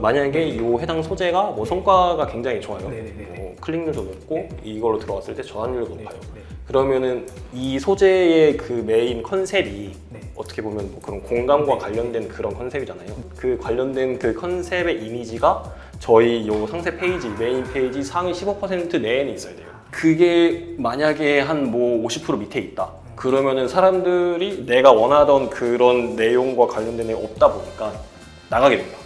만약에 이 해당 소재가 뭐 성과가 굉장히 좋아요. 네네네. 클릭률도 높고 네. 이걸로 들어갔을 때 전환율도 네. 높아요. 네. 그러면은 이 소재의 그 메인 컨셉이 네. 어떻게 보면 뭐 그런 공감과 관련된 그런 컨셉이잖아요. 그 관련된 그 컨셉의 이미지가 저희 요 상세 페이지, 메인 페이지 상위 15% 내에는 있어야 돼요. 그게 만약에 한 뭐 50% 밑에 있다. 그러면은 사람들이 내가 원하던 그런 내용과 관련된 내용이 없다 보니까 나가게 됩니다.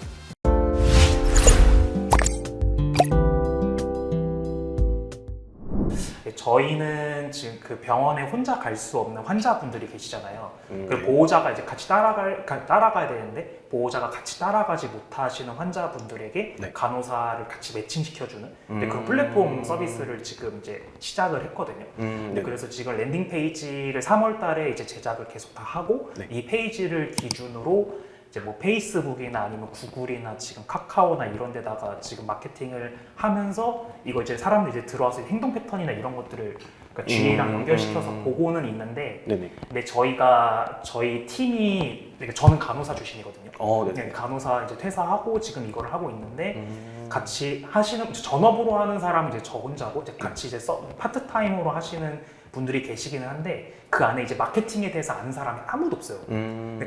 저희는 지금 그 병원에 혼자 갈 수 없는 환자분들이 계시잖아요. 그 네. 보호자가 이제 같이 따라가야 되는데 보호자가 같이 따라가지 못하시는 환자분들에게 네. 간호사를 같이 매칭시켜주는 그런 플랫폼 서비스를 지금 이제 시작을 했거든요. 네. 그래서 지금 랜딩 페이지를 3월달에 이제 제작을 계속 다 하고 네. 이 페이지를 기준으로 이제 뭐 페이스북이나 아니면 구글이나 지금 카카오나 이런 데다가 지금 마케팅을 하면서 이거 이제 사람들이 이제 들어와서 행동 패턴이나 이런 것들을 그러니까 GA랑 연결시켜서 보고는 있는데 네네. 근데 저희 팀이 저는 간호사 출신이거든요. 네. 간호사 이제 퇴사하고 지금 이걸 하고 있는데 같이 하시는 전업으로 하는 사람은 이제 저 혼자고 이제 같이 이제 파트타임으로 하시는 분들이 계시기는 한데 그 안에 이제 마케팅에 대해서 아는 사람이 아무도 없어요.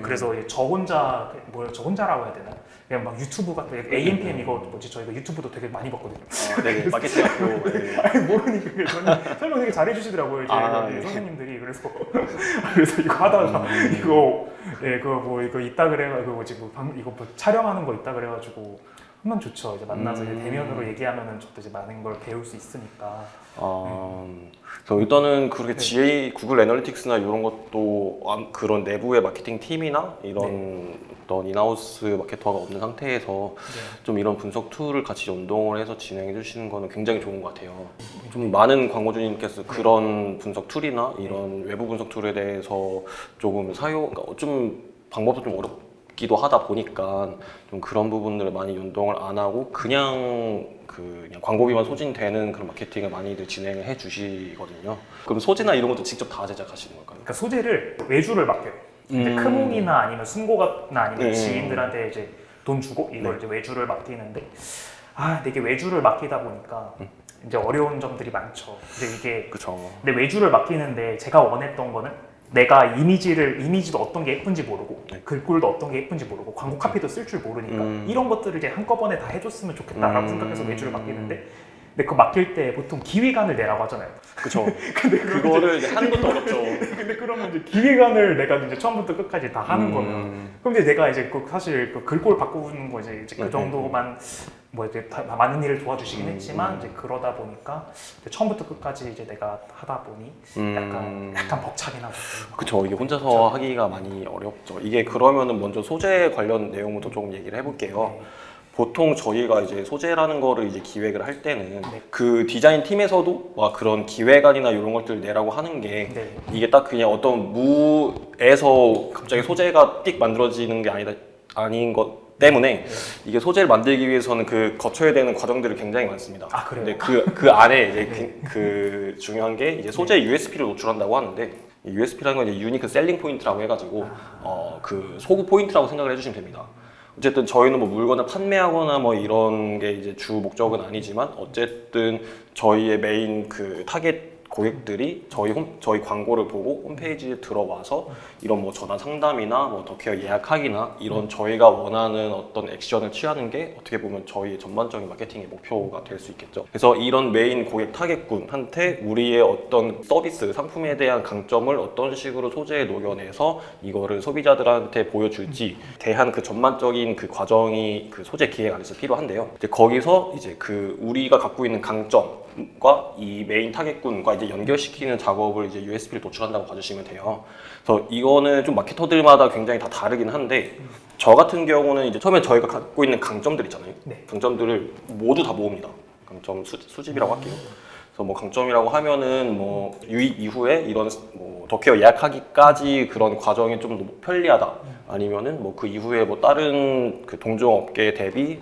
그래서 저 혼자라고 해야 되나? 그냥 막 유튜브 같은 AMPM 이거 뭐지 저희가 유튜브도 되게 많이 봤거든요. 네. 마케팅 학교. 네. 아니 모르니까 저는 설명 되게 잘해주시더라고요 이제 네. 선생님들이 그래서 이거 하다가 이거 있다 그래가지고 이거 뭐 촬영하는 거 있다 그래가지고 하면 좋죠. 이제 만나서 이제 대면으로 얘기하면은 저도 이제 많은 걸 배울 수 있으니까. 그래서 일단은 그렇게 네. GA, 구글 애널리틱스나 이런 것도 그런 내부의 마케팅 팀이나 이런 어떤 인하우스 마케터가 없는 상태에서 좀 이런 분석 툴을 같이 연동을 해서 진행해 주시는 거는 굉장히 좋은 것 같아요. 좀 많은 광고주님께서 그런 분석 툴이나 이런 외부 분석 툴에 대해서 조금 좀 방법도 좀 어렵기도 하다 보니까 좀 그런 부분들을 많이 연동을 안 하고 그냥 광고비만 소진되는 그런 마케팅을 많이들 진행을 해 주시거든요. 그럼 소재나 이런 것도 직접 다 제작하시는 걸까요? 그러니까 소재를 외주를 맡겨요. 이제 크몽이나 아니면 순고가나 아니면 지인들한테 이제 돈 주고 이걸 이제 외주를 맡기는데 근데 이게 외주를 맡기다 보니까 이제 어려운 점들이 많죠. 근데 이게 그쵸. 근데 외주를 맡기는데 제가 원했던 거는 내가 이미지도 어떤 게 예쁜지 모르고 글꼴도 어떤 게 예쁜지 모르고 광고 카피도 쓸 줄 모르니까 이런 것들을 이제 한꺼번에 다 해줬으면 좋겠다라고 생각해서 외주를 맡기는데 근데 그거 맡길 때 보통 기획안을 내라고 하잖아요. 그쵸. 근데 그거를 이제 하는 것도 어렵죠. 근데 그러면 이제 기획안을 내가 이제 처음부터 끝까지 다 하는 거면 그럼 이제 내가 이제 사실 그 글꼴 바꾸는 거 이제 그 정도만 뭐 이제 많은 일을 도와주시긴 했지만 이제 그러다 보니까 이제 처음부터 끝까지 이제 내가 하다 보니 약간 벅차긴 하고. 그쵸. 이게 혼자서 하기가 많이 어렵죠. 이게 그러면은 먼저 소재 관련 내용부터 조금 얘기를 해볼게요. 보통 저희가 이제 소재라는 거를 이제 기획을 할 때는 그 디자인 팀에서도 막 그런 기획안이나 이런 것들 내라고 하는 게 이게 딱 그냥 어떤 무에서 갑자기 소재가 띡 만들어지는 게 아닌 것 때문에 이게 소재를 만들기 위해서는 그 거쳐야 되는 과정들이 굉장히 많습니다. 그래요? 근데 그 안에 이제 그 중요한 게 이제 소재 USP를 노출한다고 하는데 이 USP라는 건 이제 유니크 셀링 포인트라고 해가지고 그 소구 포인트라고 생각을 해주시면 됩니다. 어쨌든 저희는 뭐 물건을 판매하거나 뭐 이런 게 이제 주 목적은 아니지만 어쨌든 저희의 메인 그 타겟 고객들이 저희 광고를 보고 홈페이지에 들어와서 이런 뭐 전화 상담이나 뭐 더케어 예약하기나 이런 저희가 원하는 어떤 액션을 취하는 게 어떻게 보면 저희의 전반적인 마케팅의 목표가 될 수 있겠죠. 그래서 이런 메인 고객 타겟군한테 우리의 어떤 서비스, 상품에 대한 강점을 어떤 식으로 소재에 녹여내서 이거를 소비자들한테 보여줄지 대한 그 전반적인 그 과정이 그 소재 기획 안에서 필요한데요. 이제 거기서 이제 그 우리가 갖고 있는 강점과 이 메인 타겟군과 이제 연결시키는 작업을 이제 USP를 도출한다고 봐주시면 돼요. 그래서 이거는 좀 마케터들마다 굉장히 다 다르긴 한데 저 같은 경우는 이제 처음에 저희가 갖고 있는 강점들 있잖아요. 강점들을 모두 다 모읍니다. 강점 수집이라고 할게요. 그래서 뭐 강점이라고 하면은 뭐 유입 이후에 이런 뭐 더케어 예약하기까지 그런 과정이 좀 더 편리하다. 아니면은 뭐 그 이후에 뭐 다른 그 동종 업계 대비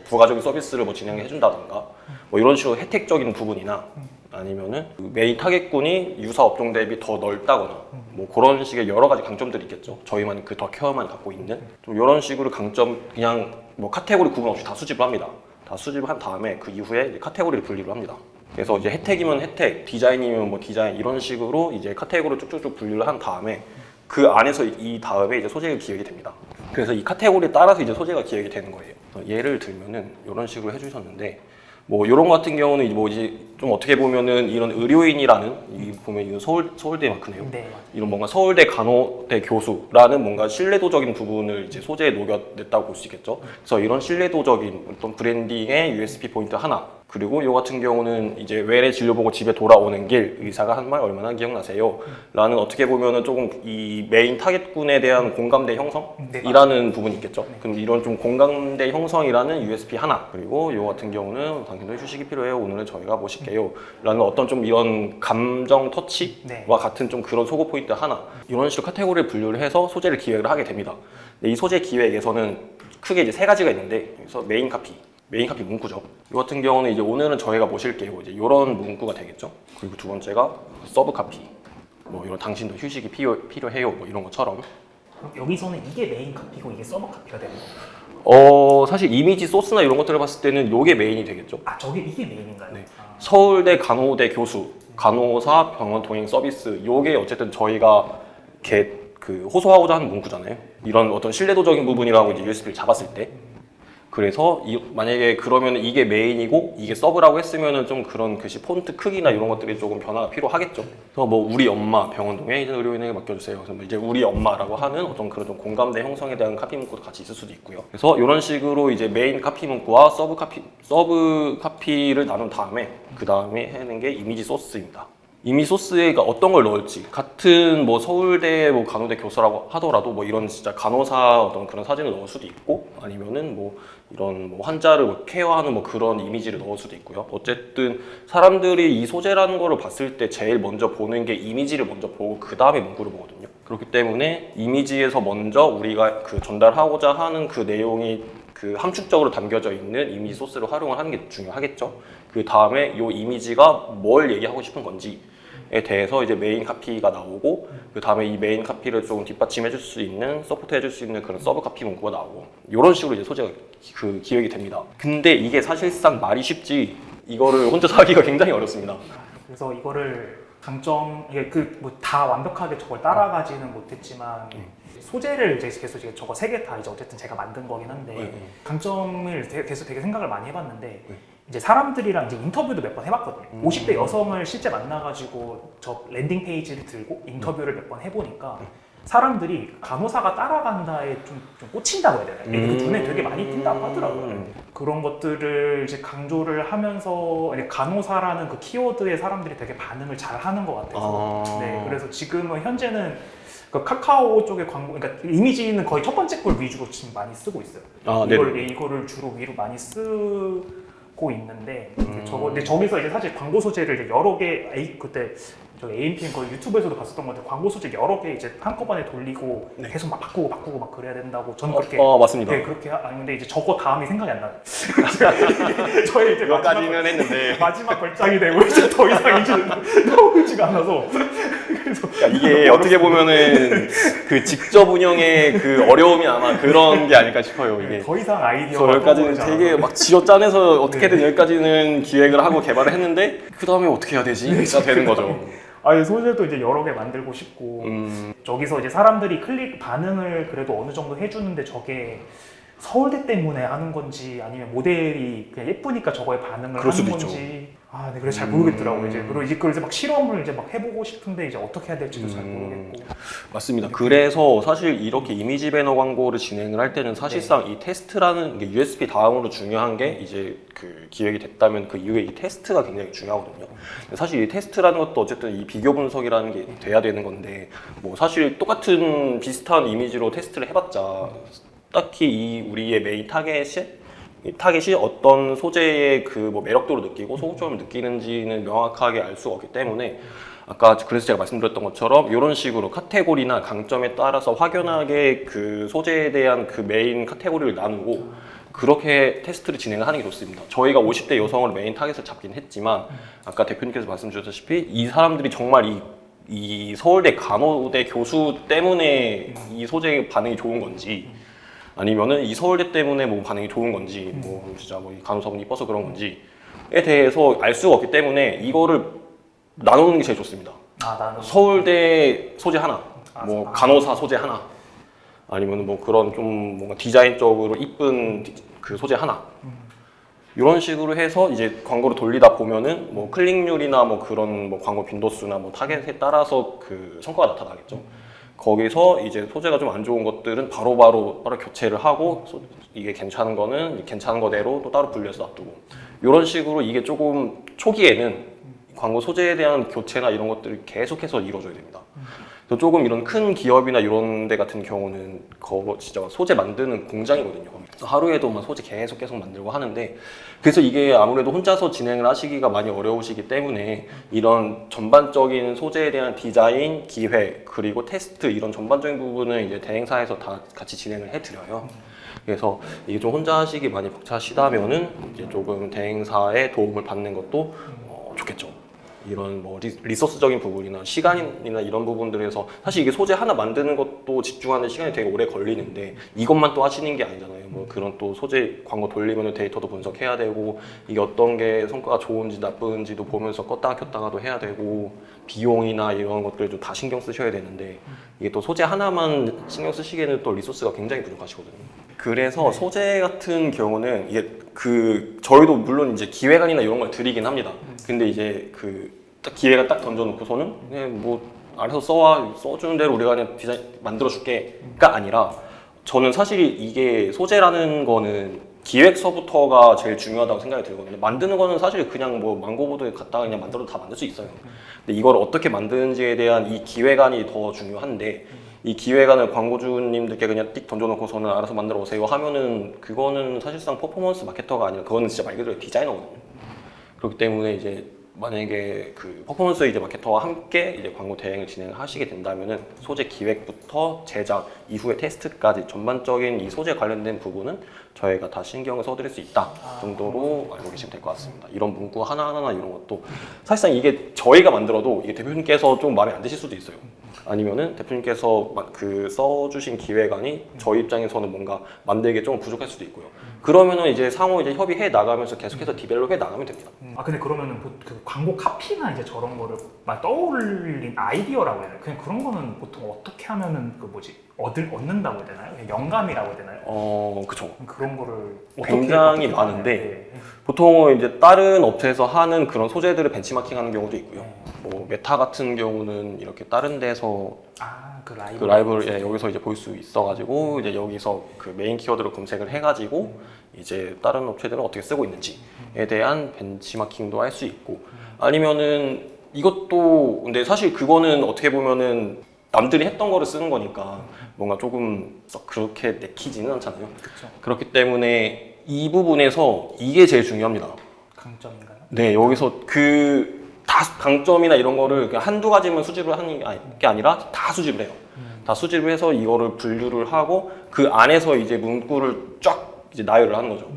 부가적인 서비스를 뭐 진행해 준다던가 뭐 이런 식으로 혜택적인 부분이나 아니면은 그 메인 타겟군이 유사 업종 대비 더 넓다거나 뭐 그런 식의 여러 가지 강점들이 있겠죠. 저희만 그 더 케어만 갖고 있는 좀 이런 식으로 강점 그냥 뭐 카테고리 구분 없이 다 수집을 합니다. 다 수집을 한 다음에 그 이후에 이제 카테고리를 분리를 합니다. 그래서 이제 혜택이면 혜택, 디자인이면 뭐 디자인 이런 식으로 이제 카테고리를 쭉쭉쭉 분리를 한 다음에 그 안에서 이 다음에 이제 소재가 기획이 됩니다. 그래서 이 카테고리에 따라서 이제 소재가 기획이 되는 거예요. 예를 들면은 이런 식으로 해주셨는데 뭐 이런 거 같은 경우는 뭐 이제 좀 어떻게 보면은 이런 의료인이라는 이 보면 이건 서울대 마크네요. 네, 맞아요. 이런 뭔가 서울대 간호대 교수라는 뭔가 신뢰도적인 부분을 이제 소재에 녹여냈다고 볼 수 있겠죠. 그래서 이런 신뢰도적인 어떤 브랜딩의 USP 포인트 하나. 그리고 이 같은 경우는 이제 외래 진료 보고 집에 돌아오는 길 의사가 한 말 얼마나 기억나세요? 라는 어떻게 보면은 조금 이 메인 타겟군에 대한 공감대 형성이라는 부분이 있겠죠. 그럼 이런 좀 공감대 형성이라는 USP 하나. 그리고 이 같은 경우는 당신도 휴식이 필요해요. 오늘은 저희가 모실게요. 라는 어떤 좀 이런 감정 터치와 같은 좀 그런 소구 포인트 하나. 이런 식으로 카테고리를 분류를 해서 소재를 기획을 하게 됩니다. 이 소재 기획에서는 크게 이제 세 가지가 있는데, 그래서 메인 카피 문구죠. 이 같은 경우는 이제 오늘은 저희가 모실게요. 이제 이런 문구가 되겠죠. 그리고 두 번째가 서브 카피. 뭐 이런 당신도 휴식이 필요해요. 뭐 이런 것처럼. 여기서는 이게 메인 카피고 이게 서브 카피가 되는 거예요? 사실 이미지 소스나 이런 것들을 봤을 때는 이게 메인이 되겠죠. 아, 이게 메인인가요? 네. 서울대 간호대 교수, 간호사 병원 동행 서비스. 이게 어쨌든 저희가 그 호소하고자 하는 문구잖아요. 이런 어떤 신뢰도적인 부분이라고 이제 USP를 잡았을 때. 그래서 만약에 그러면 이게 메인이고 이게 서브라고 했으면은 좀 그런 글씨 폰트 크기나 이런 것들이 조금 변화가 필요하겠죠. 그래서 뭐 우리 엄마 병원 동행 의료인에게 맡겨주세요. 그래서 이제 우리 엄마라고 하는 어떤 그런 좀 공감대 형성에 대한 카피 문구도 같이 있을 수도 있고요. 그래서 이런 식으로 이제 메인 카피 문구와 서브 카피를 나눈 다음에 그 다음에 하는 게 이미지 소스입니다. 이미지 소스에 어떤 걸 넣을지 같은 뭐 서울대 뭐 간호대 교수라고 하더라도 뭐 이런 진짜 간호사 어떤 그런 사진을 넣을 수도 있고 아니면은 뭐 이런 뭐 환자를 뭐 케어하는 뭐 그런 이미지를 넣을 수도 있고요. 어쨌든 사람들이 이 소재라는 거를 봤을 때 제일 먼저 보는 게 이미지를 먼저 보고 그 다음에 문구를 보거든요. 그렇기 때문에 이미지에서 먼저 우리가 그 전달하고자 하는 그 내용이 그 함축적으로 담겨져 있는 이미지 소스를 활용을 하는 게 중요하겠죠. 그 다음에 이 이미지가 뭘 얘기하고 싶은 건지에 대해서 이제 메인 카피가 나오고 그 다음에 이 메인 카피를 좀 뒷받침해 줄 수 있는 서포트해 줄 수 있는 그런 서브 카피 문구가 나오고 이런 식으로 이제 소재가 그 기획이 됩니다. 근데 이게 사실상 말이 쉽지 이거를 혼자서 하기가 굉장히 어렵습니다. 그래서 이거를 이게 그 뭐 다 완벽하게 저걸 따라가지는 못했지만 소재를 이제 계속 저거 세 개 다 이제 어쨌든 제가 만든 거긴 한데 강점을 계속 되게 생각을 많이 해봤는데 이제 사람들이랑 이제 인터뷰도 몇 번 해봤거든요. 50대 여성을 실제 만나가지고 저 랜딩 페이지를 들고 인터뷰를 몇 번 해보니까 사람들이 간호사가 따라간다에 좀 꽂힌다고 해야 되나요? 그 눈에 되게 많이 띈다고 하더라고요. 그런 것들을 이제 강조를 하면서 간호사라는 그 키워드에 사람들이 되게 반응을 잘 하는 것 같아서 네, 그래서 지금은 현재는 그 카카오 쪽의 광고, 그러니까 이미지는 거의 첫 번째 걸 위주로 지금 많이 쓰고 있어요. 이거를 주로 위로 많이 쓰고 있는데 근데 저기서 이제 사실 광고 소재를 이제 여러 개 그때 저 AMPM 거의 유튜브에서도 봤었던 것 같아요. 광고 소재 여러 개 이제 한꺼번에 돌리고 계속 막 바꾸고 막 그래야 된다고 저는 그렇게 맞습니다. 네, 그렇게 하는데 이제 저거 다음이 생각이 안 나요. 저희 이제 여기까지는 했는데 마지막 걸작이 되고 이제 더 이상 이제 나오지가 않아서 그래서 이게 어떻게 보면은 그 직접 운영의 그 어려움이 아마 그런 게 아닐까 싶어요. 이게 더 이상 아이디어가 여기까지는 되게 막 쥐어짜내서 어떻게든 여기까지는 기획을 하고 개발을 했는데 그 다음에 어떻게 해야 되지? 가 되는 거죠. 아니 소재도 이제 여러 개 만들고 싶고 저기서 이제 사람들이 클릭 반응을 그래도 어느 정도 해주는데 저게 서울대 때문에 하는 건지 아니면 모델이 그냥 예쁘니까 저거에 반응을 하는 건지 네, 그래서 잘 모르겠더라고요. 그리고 이제 막 실험을 이제 막 해보고 싶은데 이제 어떻게 해야 될지도 잘 모르겠고. 맞습니다. 그래서 사실 이렇게 이미지 배너 광고를 진행을 할 때는 사실상 이 테스트라는 게 USP 다음으로 중요한 게 이제 그 기획이 됐다면 그 이후에 이 테스트가 굉장히 중요하거든요. 사실 이 테스트라는 것도 어쨌든 이 비교 분석이라는 게 돼야 되는 건데 뭐 사실 똑같은 비슷한 이미지로 테스트를 해봤자 딱히 우리의 메인 타겟이 어떤 소재의 그 뭐 매력도를 느끼고 소구점을 느끼는지는 명확하게 알 수가 없기 때문에 아까 그래서 제가 말씀드렸던 것처럼 이런 식으로 카테고리나 강점에 따라서 확연하게 그 소재에 대한 그 메인 카테고리를 나누고 그렇게 테스트를 진행하는 게 좋습니다. 저희가 50대 여성을 메인 타겟을 잡긴 했지만 아까 대표님께서 말씀 주셨다시피 이 사람들이 정말 이 서울대 간호대 교수 때문에 이 소재 반응이 좋은 건지 아니면은 이 서울대 때문에 뭐 반응이 좋은 건지 뭐 진짜 뭐 이 간호사분이 이뻐서 그런 건지에 대해서 알 수가 없기 때문에 이거를 나누는 게 제일 좋습니다. 나는 서울대 소재 하나, 뭐 간호사 소재 하나, 아니면 뭐 그런 좀 뭔가 디자인적으로 이쁜 그 소재 하나. 이런 식으로 해서 이제 광고를 돌리다 보면은 뭐 클릭률이나 뭐 그런 뭐 광고 빈도수나 뭐 타겟에 따라서 그 성과가 나타나겠죠. 거기서 이제 소재가 좀 안 좋은 것들은 바로 교체를 하고 이게 괜찮은 거는 괜찮은 거대로 또 따로 분류해서 놔두고 이런 식으로 이게 조금 초기에는 광고 소재에 대한 교체나 이런 것들을 계속해서 이루어져야 됩니다. 그래서 조금 이런 큰 기업이나 이런 데 같은 경우는 진짜 소재 만드는 공장이거든요. 하루에도 막 소재 계속 만들고 하는데 그래서 이게 아무래도 혼자서 진행을 하시기가 많이 어려우시기 때문에 이런 전반적인 소재에 대한 디자인, 기획, 그리고 테스트 이런 전반적인 부분을 이제 대행사에서 다 같이 진행을 해드려요. 그래서 이게 좀 혼자 하시기 많이 벅차시다면은 이제 조금 대행사의 도움을 받는 것도 좋겠죠. 이런 뭐 리소스적인 부분이나 시간이나 이런 부분들에서 사실 이게 소재 하나 만드는 것도 집중하는 시간이 되게 오래 걸리는데 이것만 또 하시는 게 아니잖아요. 뭐 그런 또 소재 광고 돌리면 데이터도 분석해야 되고 이게 어떤 게 성과가 좋은지 나쁜지도 보면서 껐다가 켰다가도 해야 되고 비용이나 이런 것들도 다 신경 쓰셔야 되는데 이게 또 소재 하나만 신경 쓰시기에는 또 리소스가 굉장히 부족하시거든요. 그래서 소재 같은 경우는 이게 저희도 물론 이제 기획안이나 이런 걸 드리긴 합니다. 근데 이제 딱 기획안 딱 던져놓고서는 그냥 뭐 알아서 써주는 대로 우리가 그냥 디자인 만들어줄게가 아니라 저는 사실 이게 소재라는 거는 기획서부터가 제일 중요하다고 생각이 들거든요. 만드는 거는 사실 그냥 뭐 망고보드에 갖다가 그냥 만들어도 다 만들 수 있어요. 근데 이걸 어떻게 만드는지에 대한 이 기획안이 더 중요한데 이 기획안을 광고주님들께 그냥 띡 던져놓고서는 알아서 만들어 오세요 하면은 그거는 사실상 퍼포먼스 마케터가 아니라 그거는 진짜 말 그대로 디자이너거든요. 그렇기 때문에 이제 만약에 그 퍼포먼스 이제 마케터와 함께 이제 광고 대행을 진행을 하시게 된다면은 소재 기획부터 제작 이후의 테스트까지 전반적인 이 소재 관련된 부분은 저희가 다 신경을 써드릴 수 있다 정도로 알고 계시면 될 것 같습니다. 이런 문구 하나하나 이런 것도 사실상 이게 저희가 만들어도 이게 대표님께서 좀 마음에 안 드실 수도 있어요. 아니면은 대표님께서 써주신 기획안이 저희 입장에서는 뭔가 만들기에 좀 부족할 수도 있고요. 그러면은 이제 상호 이제 협의해 나가면서 계속해서 디벨롭해 나가면 됩니다. 근데 그러면은 그 광고 카피나 이제 저런 거를 막 떠올린 아이디어라고 해야 되나요? 그냥 그런 거는 보통 어떻게 하면은 얻는다고 해야 되나요? 그냥 영감이라고 해야 되나요? 그쵸. 그런 거를 굉장히 어떻게 많은데 네. 보통은 이제 다른 업체에서 하는 그런 소재들을 벤치마킹하는 경우도 있고요. 뭐 메타 같은 경우는 이렇게 다른 데서 그 라이브를 여기서 이제 볼 수 있어가지고 이제 여기서 그 메인 키워드로 검색을 해가지고 이제 다른 업체들은 어떻게 쓰고 있는지에 대한 벤치마킹도 할 수 있고 아니면은 이것도 근데 사실 그거는 어떻게 보면은 남들이 했던 거를 쓰는 거니까 뭔가 조금 썩 그렇게 내키지는 않잖아요. 그쵸. 그렇기 때문에 이 부분에서 이게 제일 중요합니다. 강점인가요? 네, 여기서 다 강점이나 이런 거를 그냥 한두 가지만 수집을 하는 게 아니라 다 수집을 해요. 다 수집을 해서 이거를 분류를 하고 그 안에서 이제 문구를 쫙 이제 나열을 하는 거죠.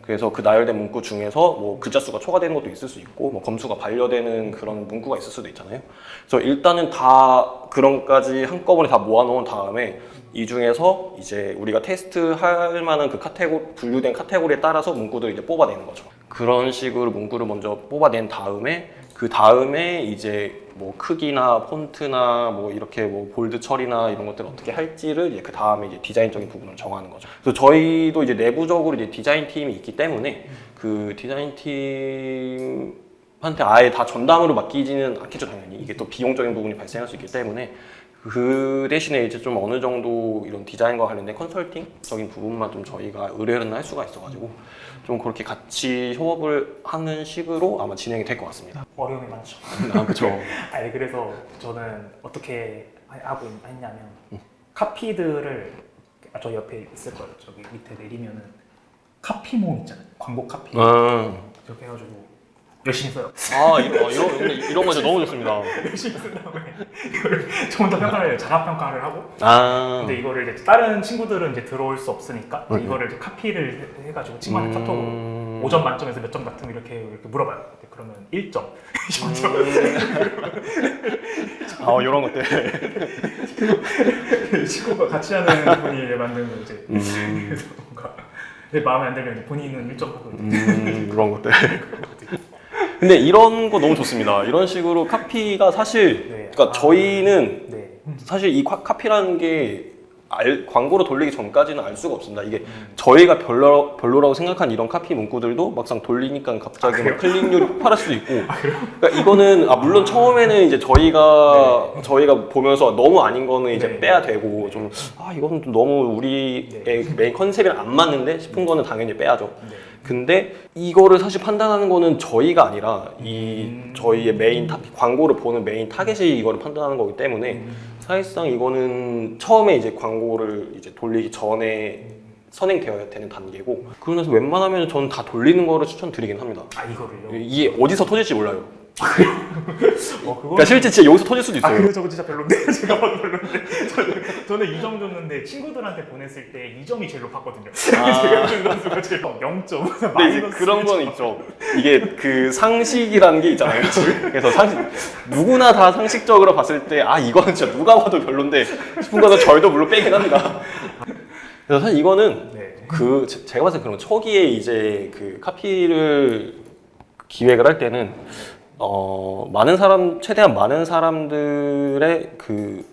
그래서 그 나열된 문구 중에서 뭐 글자 수가 초과되는 것도 있을 수 있고 뭐 검수가 반려되는 그런 문구가 있을 수도 있잖아요. 그래서 일단은 다 그런 것까지 한꺼번에 다 모아놓은 다음에 이 중에서 이제 우리가 테스트할 만한 그 분류된 카테고리에 따라서 문구들을 이제 뽑아내는 거죠. 그런 식으로 문구를 먼저 뽑아낸 다음에 그 다음에 이제 뭐 크기나 폰트나 뭐 이렇게 뭐 볼드 처리나 이런 것들을 어떻게 할지를 이제 그 다음에 이제 디자인적인 부분을 정하는 거죠. 그래서 저희도 이제 내부적으로 이제 디자인 팀이 있기 때문에 그 디자인 팀한테 아예 다 전담으로 맡기지는 않겠죠, 당연히. 이게 또 비용적인 부분이 발생할 수 있기 때문에 그 대신에 이제 좀 어느 정도 이런 디자인과 관련된 컨설팅적인 부분만 좀 저희가 의뢰를 할 수가 있어가지고 좀 그렇게 같이 협업을 하는 식으로 아마 진행이 될 것 같습니다. 어려움이 많죠. 그렇죠. 아니 그래서 저는 어떻게 하고 했냐면 카피들을 저 옆에 있을 거예요. 저기 밑에 내리면은 카피몬 있잖아요. 광고 카피. 이렇게 해가지고 열심히 써요. 이런 거 너무 좋습니다. 열심히 쓴 다음에 이거를 저 혼자 평가를 자가평가를 하고 근데 이거를 이제 다른 친구들은 이제 들어올 수 없으니까 이거를 이제 카피를 해가지고 친구한테 카톡으로 5점 만점에서 몇 점 같은 거 이렇게 물어봐요. 그러면 1점, 0점 이런 것들. 친구가 같이 하는 분이 이제 만든 거 이제 그래서 뭔가 마음에 안 들면 본인은 일정하고 그런 것들. 근데 이런 거 너무 좋습니다. 이런 식으로 카피가 사실, 네. 그러니까 저희는 네. 사실 이 카피라는 게 광고로 돌리기 전까지는 알 수가 없습니다. 이게 저희가 별로라고 생각한 이런 카피 문구들도 막상 돌리니까 갑자기 막 클릭률이 폭발할 수도 있고. 그러니까 이거는 물론 처음에는 이제 저희가 보면서 너무 아닌 거는 이제 네. 빼야 되고 좀 이거는 좀 너무 우리의 메인 컨셉이랑 안 맞는데 싶은 거는 당연히 빼야죠. 네. 근데 이거를 사실 판단하는 거는 저희가 아니라 저희의 메인 광고를 보는 메인 타겟이 이거를 판단하는 거기 때문에 사실상 이거는 처음에 이제 광고를 이제 돌리기 전에 선행되어야 되는 단계고, 그러면서 웬만하면 저는 다 돌리는 거를 추천드리긴 합니다. 이거를요? 이게 어디서 터질지 몰라요. 그거 그러니까 실제 진짜 여기서 터질 수도 있어요. 그리고 저거 진짜 별론데 제가 봐도 별론데 저는 2점 줬는데 친구들한테 보냈을 때 2점이 제일 높았거든요. 제가 준 선수가 제일 0점. 근데 이제 그런 건 있죠. 이게 그 상식이라는 게 있잖아요. 그래서 누구나 다 상식적으로 봤을 때 이거는 진짜 누가 봐도 별론데 싶은 거는 저희도 물론 빼긴 합니다. 그래서 사실 이거는 제가 봤을 때 그런 초기에 이제 그 카피를 기획을 할 때는 최대한 많은 사람들의 그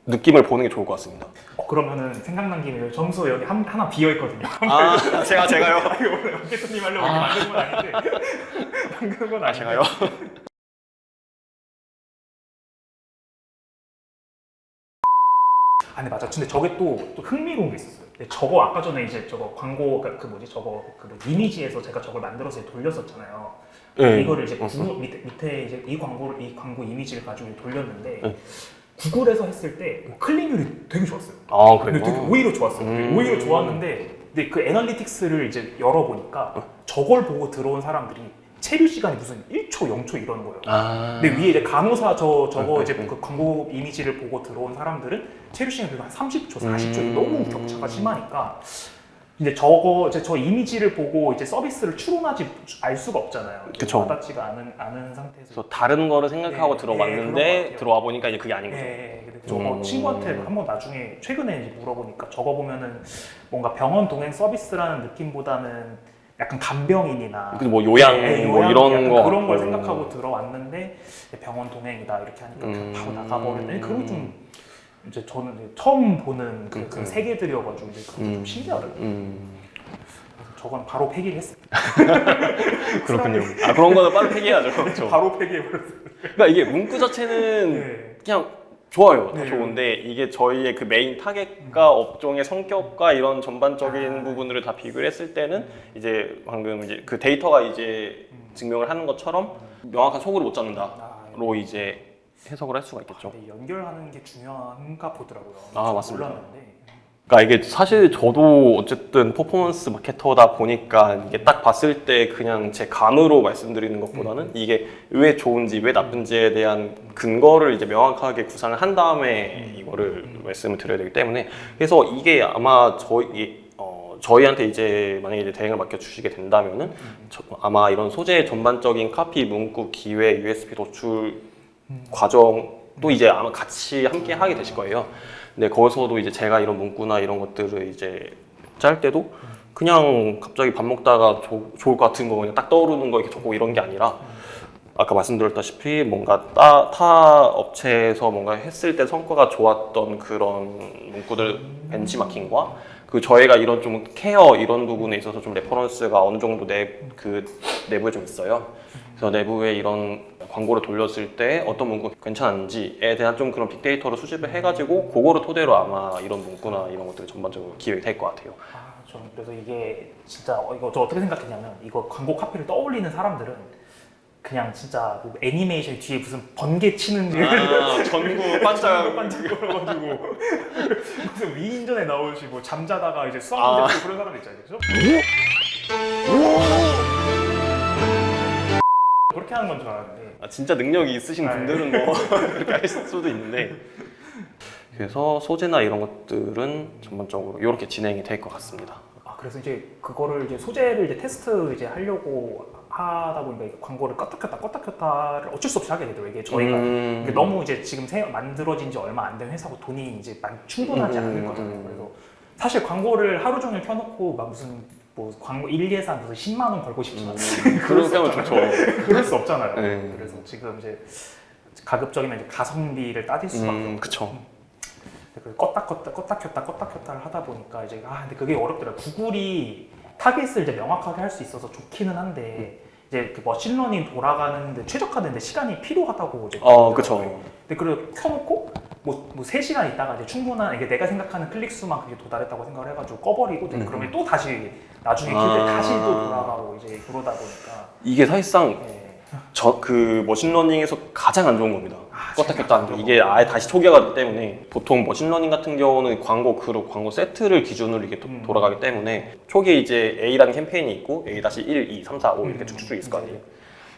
느낌을 보는 게 좋을 것 같습니다. 그러면은 생각난 김에 점수 여기 하나 비어 있거든요. 제가요? 오늘 마케터님 하려고 만든 건 아닌데 만든 건 아닌데. 제가요? 근데 맞아. 근데 저게 또 흥미로운 게 있었어요. 근데 저거 아까 전에 이제 저거 광고 이미지에서 제가 저걸 만들어서 돌렸었잖아요. 네. 이거를 이제 밑에 이제 이 광고 이미지를 가지고 돌렸는데 구글에서 했을 때 클릭률이 되게 좋았어요. 그래요? 되게 오히려 좋았어요. 오히려 좋았는데 근데 그 애널리틱스를 이제 열어보니까 저걸 보고 들어온 사람들이 체류 시간이 무슨 1초, 0초 이러는 거예요. 근데 위에 이제 간호사 저거 이제 그 광고 이미지를 보고 들어온 사람들은 체류 시간이 한 30초, 40초 너무 격차가 심하니까 이제 저 이미지를 보고 이제 서비스를 추론하지 알 수가 없잖아요. 그쵸. 와닿지가 않은 상태에서. 그래서 다른 거를 생각하고 들어왔는데 들어와 보니까 이제 그게 아닌 거죠. 근데 저거 친구한테 한번 나중에 최근에 이제 물어보니까 저거 보면은 뭔가 병원 동행 서비스라는 느낌보다는 약간 간병인이나 뭐 요양 뭐 이런 거 그런 걸 생각하고 들어왔는데 병원 동행이다 이렇게 하니까 그냥 바로 나가버리네. 그리고 좀 이제 저는 이제 처음 보는 그 세계들이어가지고 이제 좀 신기하더라고요. 저건 바로 폐기를 했습니다. 그렇군요. 그런 거는 빠르게 폐기해야죠. 그렇죠. 바로 폐기해버렸어요. 그러니까 이게 문구 자체는 그냥 좋아요. 다 네. 좋은데 이게 저희의 그 메인 타겟과 업종의 성격과 이런 전반적인 부분들을 다 비교를 했을 때는 이제 방금 이제 그 데이터가 이제 증명을 하는 것처럼 명확한 속으로 못 잡는다로 이제 해석을 할 수가 있겠죠. 연결하는 게 중요한가 보더라고요. 맞습니다. 몰랐는데. 그러니까 이게 사실 저도 어쨌든 퍼포먼스 마케터다 보니까 이게 딱 봤을 때 그냥 제 감으로 말씀드리는 것보다는 이게 왜 좋은지 왜 나쁜지에 대한 근거를 이제 명확하게 구상을 한 다음에 이거를 말씀을 드려야 되기 때문에, 그래서 이게 아마 저희한테 이제 만약에 이제 대행을 맡겨 주시게 된다면은 아마 이런 소재의 전반적인 카피, 문구, 기획, USP 도출 과정도 이제 아마 같이 함께 하게 되실 거예요. 근데 거기서도 이제 제가 이런 문구나 이런 것들을 이제 짤 때도 그냥 갑자기 밥 먹다가 좋을 것 같은 거 그냥 딱 떠오르는 거 이렇게 적고 이런 게 아니라, 아까 말씀드렸다시피 뭔가 타 업체에서 뭔가 했을 때 성과가 좋았던 그런 문구들 벤치마킹과 그 저희가 이런 좀 케어 이런 부분에 있어서 좀 레퍼런스가 어느 정도 내부에 좀 있어요. 그래서 내부에 이런 광고를 돌렸을 때 어떤 문구가 괜찮은지에 대한 좀 그런 빅데이터를 수집을 해가지고 그거를 토대로 아마 이런 문구나 이런 것들이 전반적으로 기획이 될 것 같아요. 저는 그래서 이게 진짜 이거 저 어떻게 생각했냐면, 이거 광고 카피를 떠올리는 사람들은 그냥 진짜 그 애니메이션 뒤에 무슨 번개 치는 전구 반짝반짝거려가지고 무슨 위인전에 나오시 뭐 잠자다가 이제 수학 문제 그런 사람 있잖아요, 그죠? 그렇게 하는 건 줄 알았는데. 진짜 능력이 있으신 분들은 뭐 그렇게 할 수도 있는데, 그래서 소재나 이런 것들은 전반적으로 이렇게 진행이 될 것 같습니다. 그래서 이제 그거를 이제 소재를 이제 테스트 이제 하려고 하다 보니까 이게 광고를 껐다 켰다를 어쩔 수 없이 하게 되더라고요. 이게 저희가 이게 너무 이제 지금 만들어진 지 얼마 안 된 회사고 돈이 이제 충분하지 않을 거잖아요. 그래서 사실 광고를 하루 종일 켜놓고 막 무슨 뭐 광고 1 예산 무슨 10만 원 걸고 싶지만 그렇게 하면 좋죠. 그럴 수 없잖아요. 네. 그래서 지금 이제 가급적이면 이제 가성비를 따질 수밖에 없고. 그쵸. 껐다 켰다를 하다 보니까 이제 근데 그게 어렵더라고요. 구글이 타겟을 이제 명확하게 할 수 있어서 좋기는 한데 이제 그 머신러닝 돌아가는데 최적화되는데 시간이 필요하다고 이제 그쵸. 근데 그걸 켜놓고 뭐 3시간 있다가 이제 충분한 이게 내가 생각하는 클릭 수만 그게 도달했다고 생각을 해가지고 꺼버리고 그러면 또 다시 나중에 킬 때 다시 또 돌아가고 이제 그러다 보니까 이게 사실상 네. 그 머신러닝에서 가장 안 좋은 겁니다. 껐다 진짜 켰다 하는 게 이게 아예 다시 초기화가 되기 때문에 보통 머신러닝 같은 경우는 광고 세트를 기준으로 이게 돌아가기 때문에 초기에 이제 A라는 캠페인이 있고 A-1, 2, 3, 4, 5 이렇게 쭉쭉 있을 거 아니에요.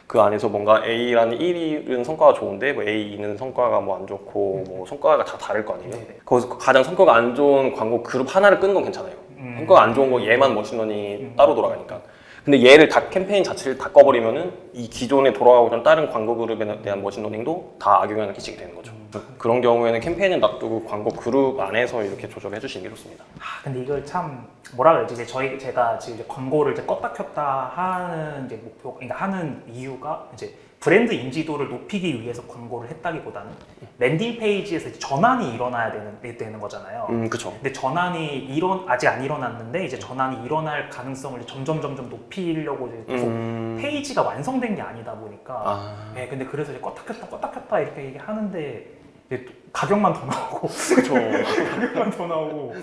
그 안에서 뭔가 A라는 1은 성과가 좋은데 뭐 A2는 성과가 뭐 안 좋고 뭐 성과가 다 다를 거 아니에요. 거기서 가장 성과가 안 좋은 광고 그룹 하나를 끄는 건 괜찮아요. 성과가 안 좋은 거 얘만 머신러닝이 따로 돌아가니까. 근데 얘를 다 캠페인 자체를 다 꺼버리면은 이 기존에 돌아가고 있던 다른 광고 그룹에 대한 머신러닝도 다 악영향을 끼치게 되는 거죠. 그런 경우에는 캠페인을 놔두고 광고 그룹 안에서 이렇게 조절해 주시는 게 좋습니다. 근데 이걸 참 뭐라 그러지? 이제 제가 지금 이제 광고를 이제 껐다 켰다 하는 이제 목표, 그러니까 하는 이유가 이제 브랜드 인지도를 높이기 위해서 광고를 했다기보다는 랜딩 페이지에서 이제 전환이 일어나야 되는 거잖아요. 그렇죠. 근데 전환이 아직 안 일어났는데 이제 전환이 일어날 가능성을 점점 높이려고 이제 계속 페이지가 완성된 게 아니다 보니까. 네, 근데 그래서 이제 껐다 켰다 이렇게 얘기하는데 이제 가격만 더 나오고. 그렇죠. 가격만 더 나오고.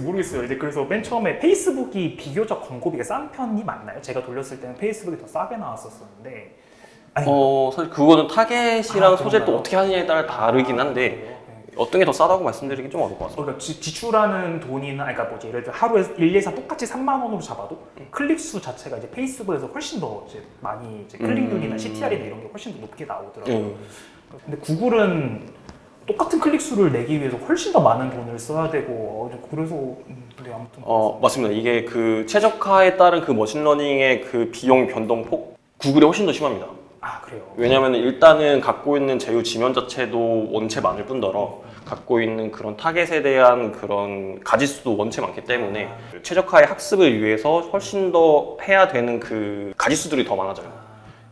모르겠어요. 이제 그래서 맨 처음에 페이스북이 비교적 광고비가 싼 편이 맞나요? 제가 돌렸을 때는 페이스북이 더 싸게 나왔었는데. 사실 그거는 타겟이랑 소재 또 그런가요? 어떻게 하느냐에 따라 다르긴 한데 어떤 게 더 싸다고 말씀드리긴 좀 어려울 것 같습니다. 그러니까 지출하는 돈이나 그러니까 뭐지 예를 들어 하루에 1, 예산 똑같이 3만 원으로 잡아도 클릭 수 자체가 이제 페이스북에서 훨씬 더 이제 많이 이제 클릭률이나 CTR이나 이런 게 훨씬 더 높게 나오더라고요. 근데 구글은 똑같은 클릭 수를 내기 위해서 훨씬 더 많은 돈을 써야 되고 그래서 근데 아무튼 맞습니다. 이게 그 최적화에 따른 그 머신러닝의 그 비용 변동폭 구글이 훨씬 더 심합니다. 그래요. 왜냐하면 일단은 갖고 있는 제휴 지면 자체도 원체 많을 뿐더러 갖고 있는 그런 타겟에 대한 그런 가지수도 원체 많기 때문에 최적화의 학습을 위해서 훨씬 더 해야 되는 그 가지수들이 더 많아져요.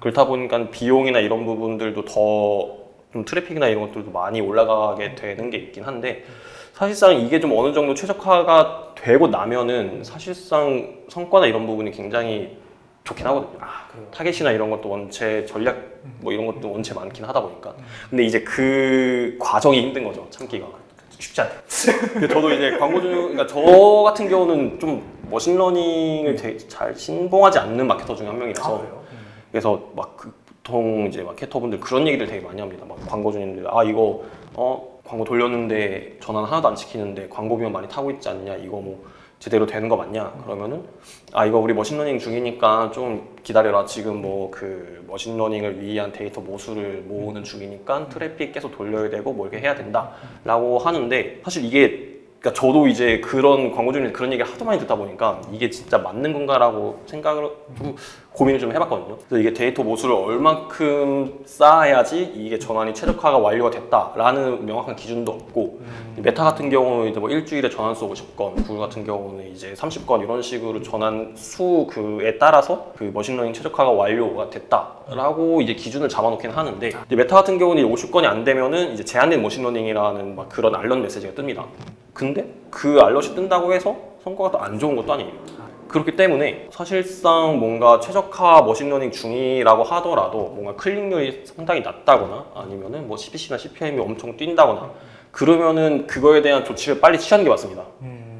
그렇다 보니까 비용이나 이런 부분들도 더 좀 트래픽이나 이런 것들도 많이 올라가게 되는 게 있긴 한데 사실상 이게 좀 어느 정도 최적화가 되고 나면은 사실상 성과나 이런 부분이 굉장히 좋긴 하거든요. 그래요. 타겟이나 이런 것도 원체 전략 뭐 이런 것도 원체 많긴 하다 보니까 근데 이제 그 과정이 힘든 거죠. 참기가 쉽지 않다. 저도 이제 그러니까 저 같은 경우는 좀 머신러닝을 되게 잘 신봉하지 않는 마케터 중에 한 명이라서 그래요? 그래서 막 보통 이제 마케터분들 그런 얘기를 되게 많이 합니다. 막 광고주님들 이거 광고 돌렸는데 전환 하나도 안 시키는데 광고비만 많이 타고 있지 않냐, 이거 뭐 제대로 되는 거 맞냐? 그러면은 이거 우리 머신러닝 중이니까 좀 기다려라. 지금 뭐 그 머신러닝을 위한 데이터 모수를 모으는 중이니까 트래픽 계속 돌려야 되고 뭐 이렇게 해야 된다라고 하는데 사실 이게 그러니까 저도 이제 그런 광고주님 그런 얘기를 하도 많이 듣다 보니까 이게 진짜 맞는 건가라고 생각을 좀 고민을 좀 해봤거든요. 그래서 이게 데이터 모수를 얼만큼 쌓아야지 이게 전환이 최적화가 완료가 됐다라는 명확한 기준도 없고 메타 같은 경우는 이제 뭐 일주일에 전환 수 50건, 구글 같은 경우는 이제 30건 이런 식으로 전환 수 그에 따라서 그 머신러닝 최적화가 완료가 됐다라고 이제 기준을 잡아놓긴 하는데 이제 메타 같은 경우는 50건이 안 되면은 이제 제한된 머신러닝이라는 막 그런 알런 메시지가 뜹니다. 근데 그 알럿이 뜬다고 해서 성과가 더 안 좋은 것도 아니에요. 그렇기 때문에 사실상 뭔가 최적화 머신러닝 중이라고 하더라도 뭔가 클릭률이 상당히 낮다거나 아니면은 뭐 CPC나 CPM이 엄청 뛴다거나 그러면은 그거에 대한 조치를 빨리 취하는 게 맞습니다.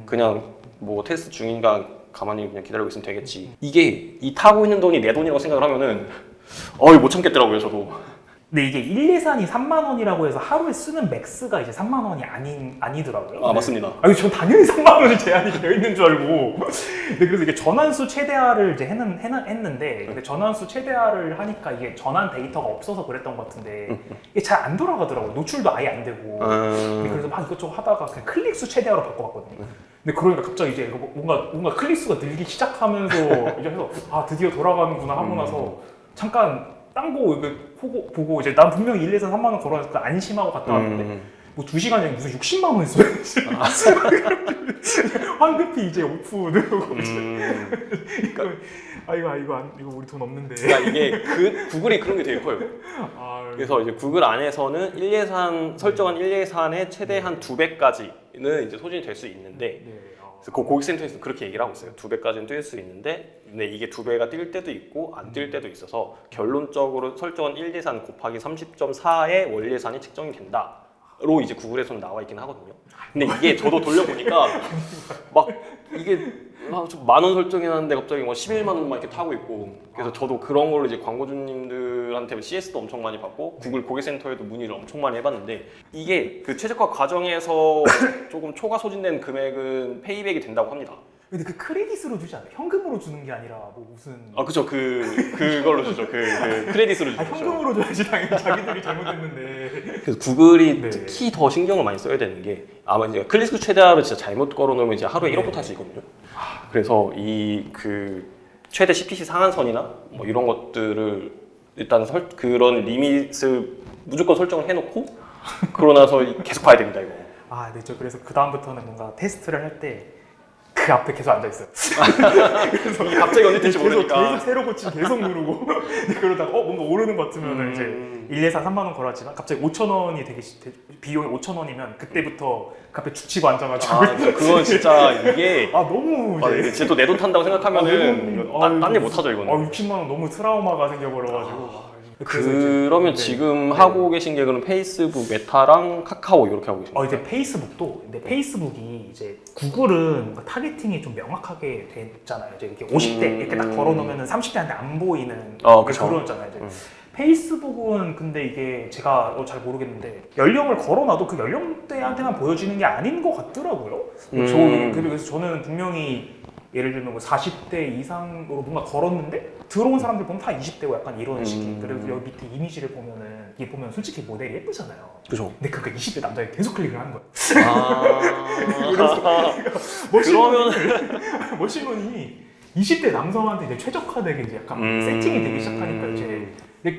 그냥 뭐 테스트 중인가 가만히 그냥 기다리고 있으면 되겠지. 이게 이 타고 있는 돈이 내 돈이라고 생각을 하면은 이거 못 참겠더라고요, 저도. 근데 이게 1 예산이 3만 원이라고 해서 하루에 쓰는 맥스가 이제 3만 원이 아니더라고요. 맞습니다. 전 당연히 3만 원이 제한이 되어 있는 줄 알고. 근데 그래서 이게 전환수 최대화를 이제 했는데 근데 전환수 최대화를 하니까 이게 전환 데이터가 없어서 그랬던 것 같은데 이게 잘 안 돌아가더라고요. 노출도 아예 안 되고. 근데 그래서 막 이것저것 하다가 그냥 클릭수 최대화로 바꿔봤거든요. 근데 그러니까 갑자기 이제 뭔가 클릭수가 늘기 시작하면서 이제 해서 아 드디어 돌아가는구나 하고 나서 잠깐 딴 거 보고 이제 난 분명히 1, 2, 3만 원 걸어서 안심하고 갔다 왔는데 뭐 2시간 전에 무슨 60만 원 했어요. 황급히 이제 오프 누르고 이거 우리 돈 없는데. 그러니까 이게 구글이 그런 게 되게 커요. 그래서 이제 구글 안에서는 설정한 1예산의 최대한 2배까지는 이제 소진이 될 수 있는데 그래서 그 고객센터에서 그렇게 얘기를 하고 있어요. 2배까지는 뛸 수 있는데 근데 이게 2배가 뛸 때도 있고 안 뛸 때도 있어서 결론적으로 설정한 1예산 곱하기 30.4의 월예산이 측정이 된다로 이제 구글에서는 나와 있긴 하거든요. 근데 이게 저도 돌려보니까 막 이게 10,000원 설정해놨는데 갑자기 뭐 11만 원만 이렇게 타고 있고 그래서 저도 그런 걸로 이제 광고주님들한테 CS도 엄청 많이 받고 구글 고객센터에도 문의를 엄청 많이 해봤는데 이게 그 최적화 과정에서 조금 초과 소진된 금액은 페이백이 된다고 합니다. 근데 그 크레딧으로 주지 않아요? 현금으로 주는 게 아니라 뭐 무슨 그쵸 그걸로 주죠. 그 크레딧으로 주죠. 현금으로 줘야지 당연히 자기들이 잘못했는데. 그래서 구글이 네. 특히 더 신경을 많이 써야 되는 게 아마 이제 클릭수 최대화를 진짜 잘못 걸어놓으면 이제 하루에 1억도 탈 수 있거든요. 그래서 그 최대 CPC 상한선이나 뭐 이런 것들을 일단 그런 리밋을 무조건 설정을 해놓고 그러고 나서 계속 봐야 됩니다 이거. 네, 저 그래서 그 다음부터는 뭔가 테스트를 할 때 그 앞에 계속 앉아 있어요. 그래서 이게 갑자기 언제 될지 모르니까 계속 새로 고치고 계속 누르고 그러다가 뭔가 오르는 것 같으면 이제 1, 2, 4, 3만 원 걸었지만 갑자기 5,000원이 비용이 5,000원이면 그때부터 갑자기 죽치고 앉아가지고 그건 진짜 이게 너무 이제 진짜 또 내 돈 탄다고 생각하면은 딴 일 못하죠 이거는. 60만 원 너무 트라우마가 생겨버려가지고 그러면 지금 하고 계신 게 그럼 페이스북, 메타랑 카카오 이렇게 하고 계십니까? 이제 페이스북도 근데 페이스북이 이제 구글은 뭔가 타겟팅이 좀 명확하게 됐잖아요. 이제 이렇게 50대 이렇게 딱 걸어놓으면은 30대한테 안 보이는 그쵸. 그런잖아요. 이제 페이스북은 근데 이게 제가 잘 모르겠는데 연령을 걸어놔도 그 연령대한테만 보여지는 게 아닌 것 같더라고요. 그래서 저는 분명히 예를 들면 뭐 40대 이상으로 뭔가 걸었는데 들어온 사람들 보면 다 20대고 약간 이런 식이. 그래서 여기 밑에 이미지를 보면은 이게 보면 솔직히 모델이 예쁘잖아요. 그죠. 근데 그러니까 20대 남자가 계속 클릭을 하는 거예요. 그러면 머신런이 20대 남성한테 이제 최적화되게 이제 약간 세팅이 되기 시작하니까 이제 근데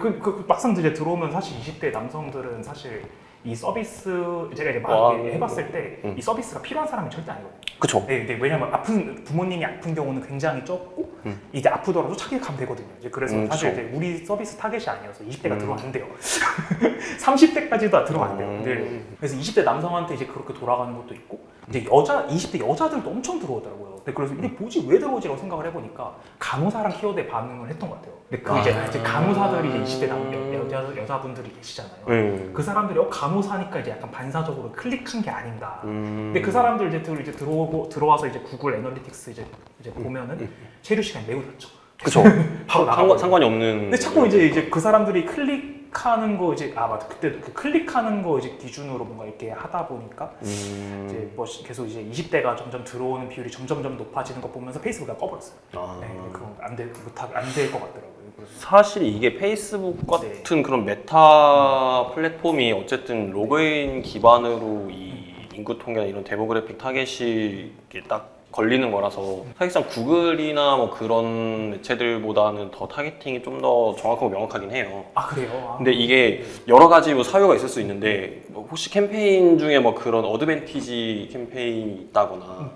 막상 이제 들어오면 사실 20대 남성들은 사실 이 서비스 제가 이제 막 해봤을 때 이 서비스가 필요한 사람이 절대 아니거든요. 그쵸. 네, 근데 왜냐면 부모님이 아픈 경우는 굉장히 적고 이제 아프더라도 착륙하면 되거든요. 이제 그래서 사실 이제 우리 서비스 타겟이 아니어서 20대가 들어오면 안 돼요. 30대까지도 들어오면 안 돼요. 네. 그래서 20대 남성한테 이제 그렇게 돌아가는 것도 있고 이제 20대 여자들도 엄청 들어오더라고요. 근데 그래서 이게 뭐지 왜 들어오지라고 생각을 해보니까 간호사랑 키워드에 반응을 했던 것 같아요. 근데 그 이제 간호사들이 이제 20대 여자분들이 계시잖아요. 그 사람들이 간호사니까 이제 약간 반사적으로 클릭한 게 아닌가. 근데 그 사람들 이제 들어와서 이제 구글 애널리틱스 이제 보면은 체류 시간이 매우 낮죠. 그쵸. 바로 상관이 없는. 근데 자꾸 이제 그 사람들이 클릭하는 거 이제 맞다 그때 그 클릭하는 거 이제 기준으로 뭔가 이렇게 하다 보니까 이제 뭐 계속 이제 20대가 점점 들어오는 비율이 점점 높아지는 거 보면서 페이스북이 꺼버렸어요. 네, 그건 안될 것 같더라고요. 사실 이게 페이스북 같은 그런 메타 플랫폼이 어쨌든 로그인 기반으로 이 인구 통계나 이런 데모그래픽 타겟이 이렇게 딱 걸리는 거라서 사실상 구글이나 뭐 그런 매체들보다는 더 타겟팅이 좀 더 정확하고 명확하긴 해요. 그래요? 근데 이게 여러 가지 뭐 사유가 있을 수 있는데 뭐 혹시 캠페인 중에 뭐 그런 어드밴티지 캠페인이 있다거나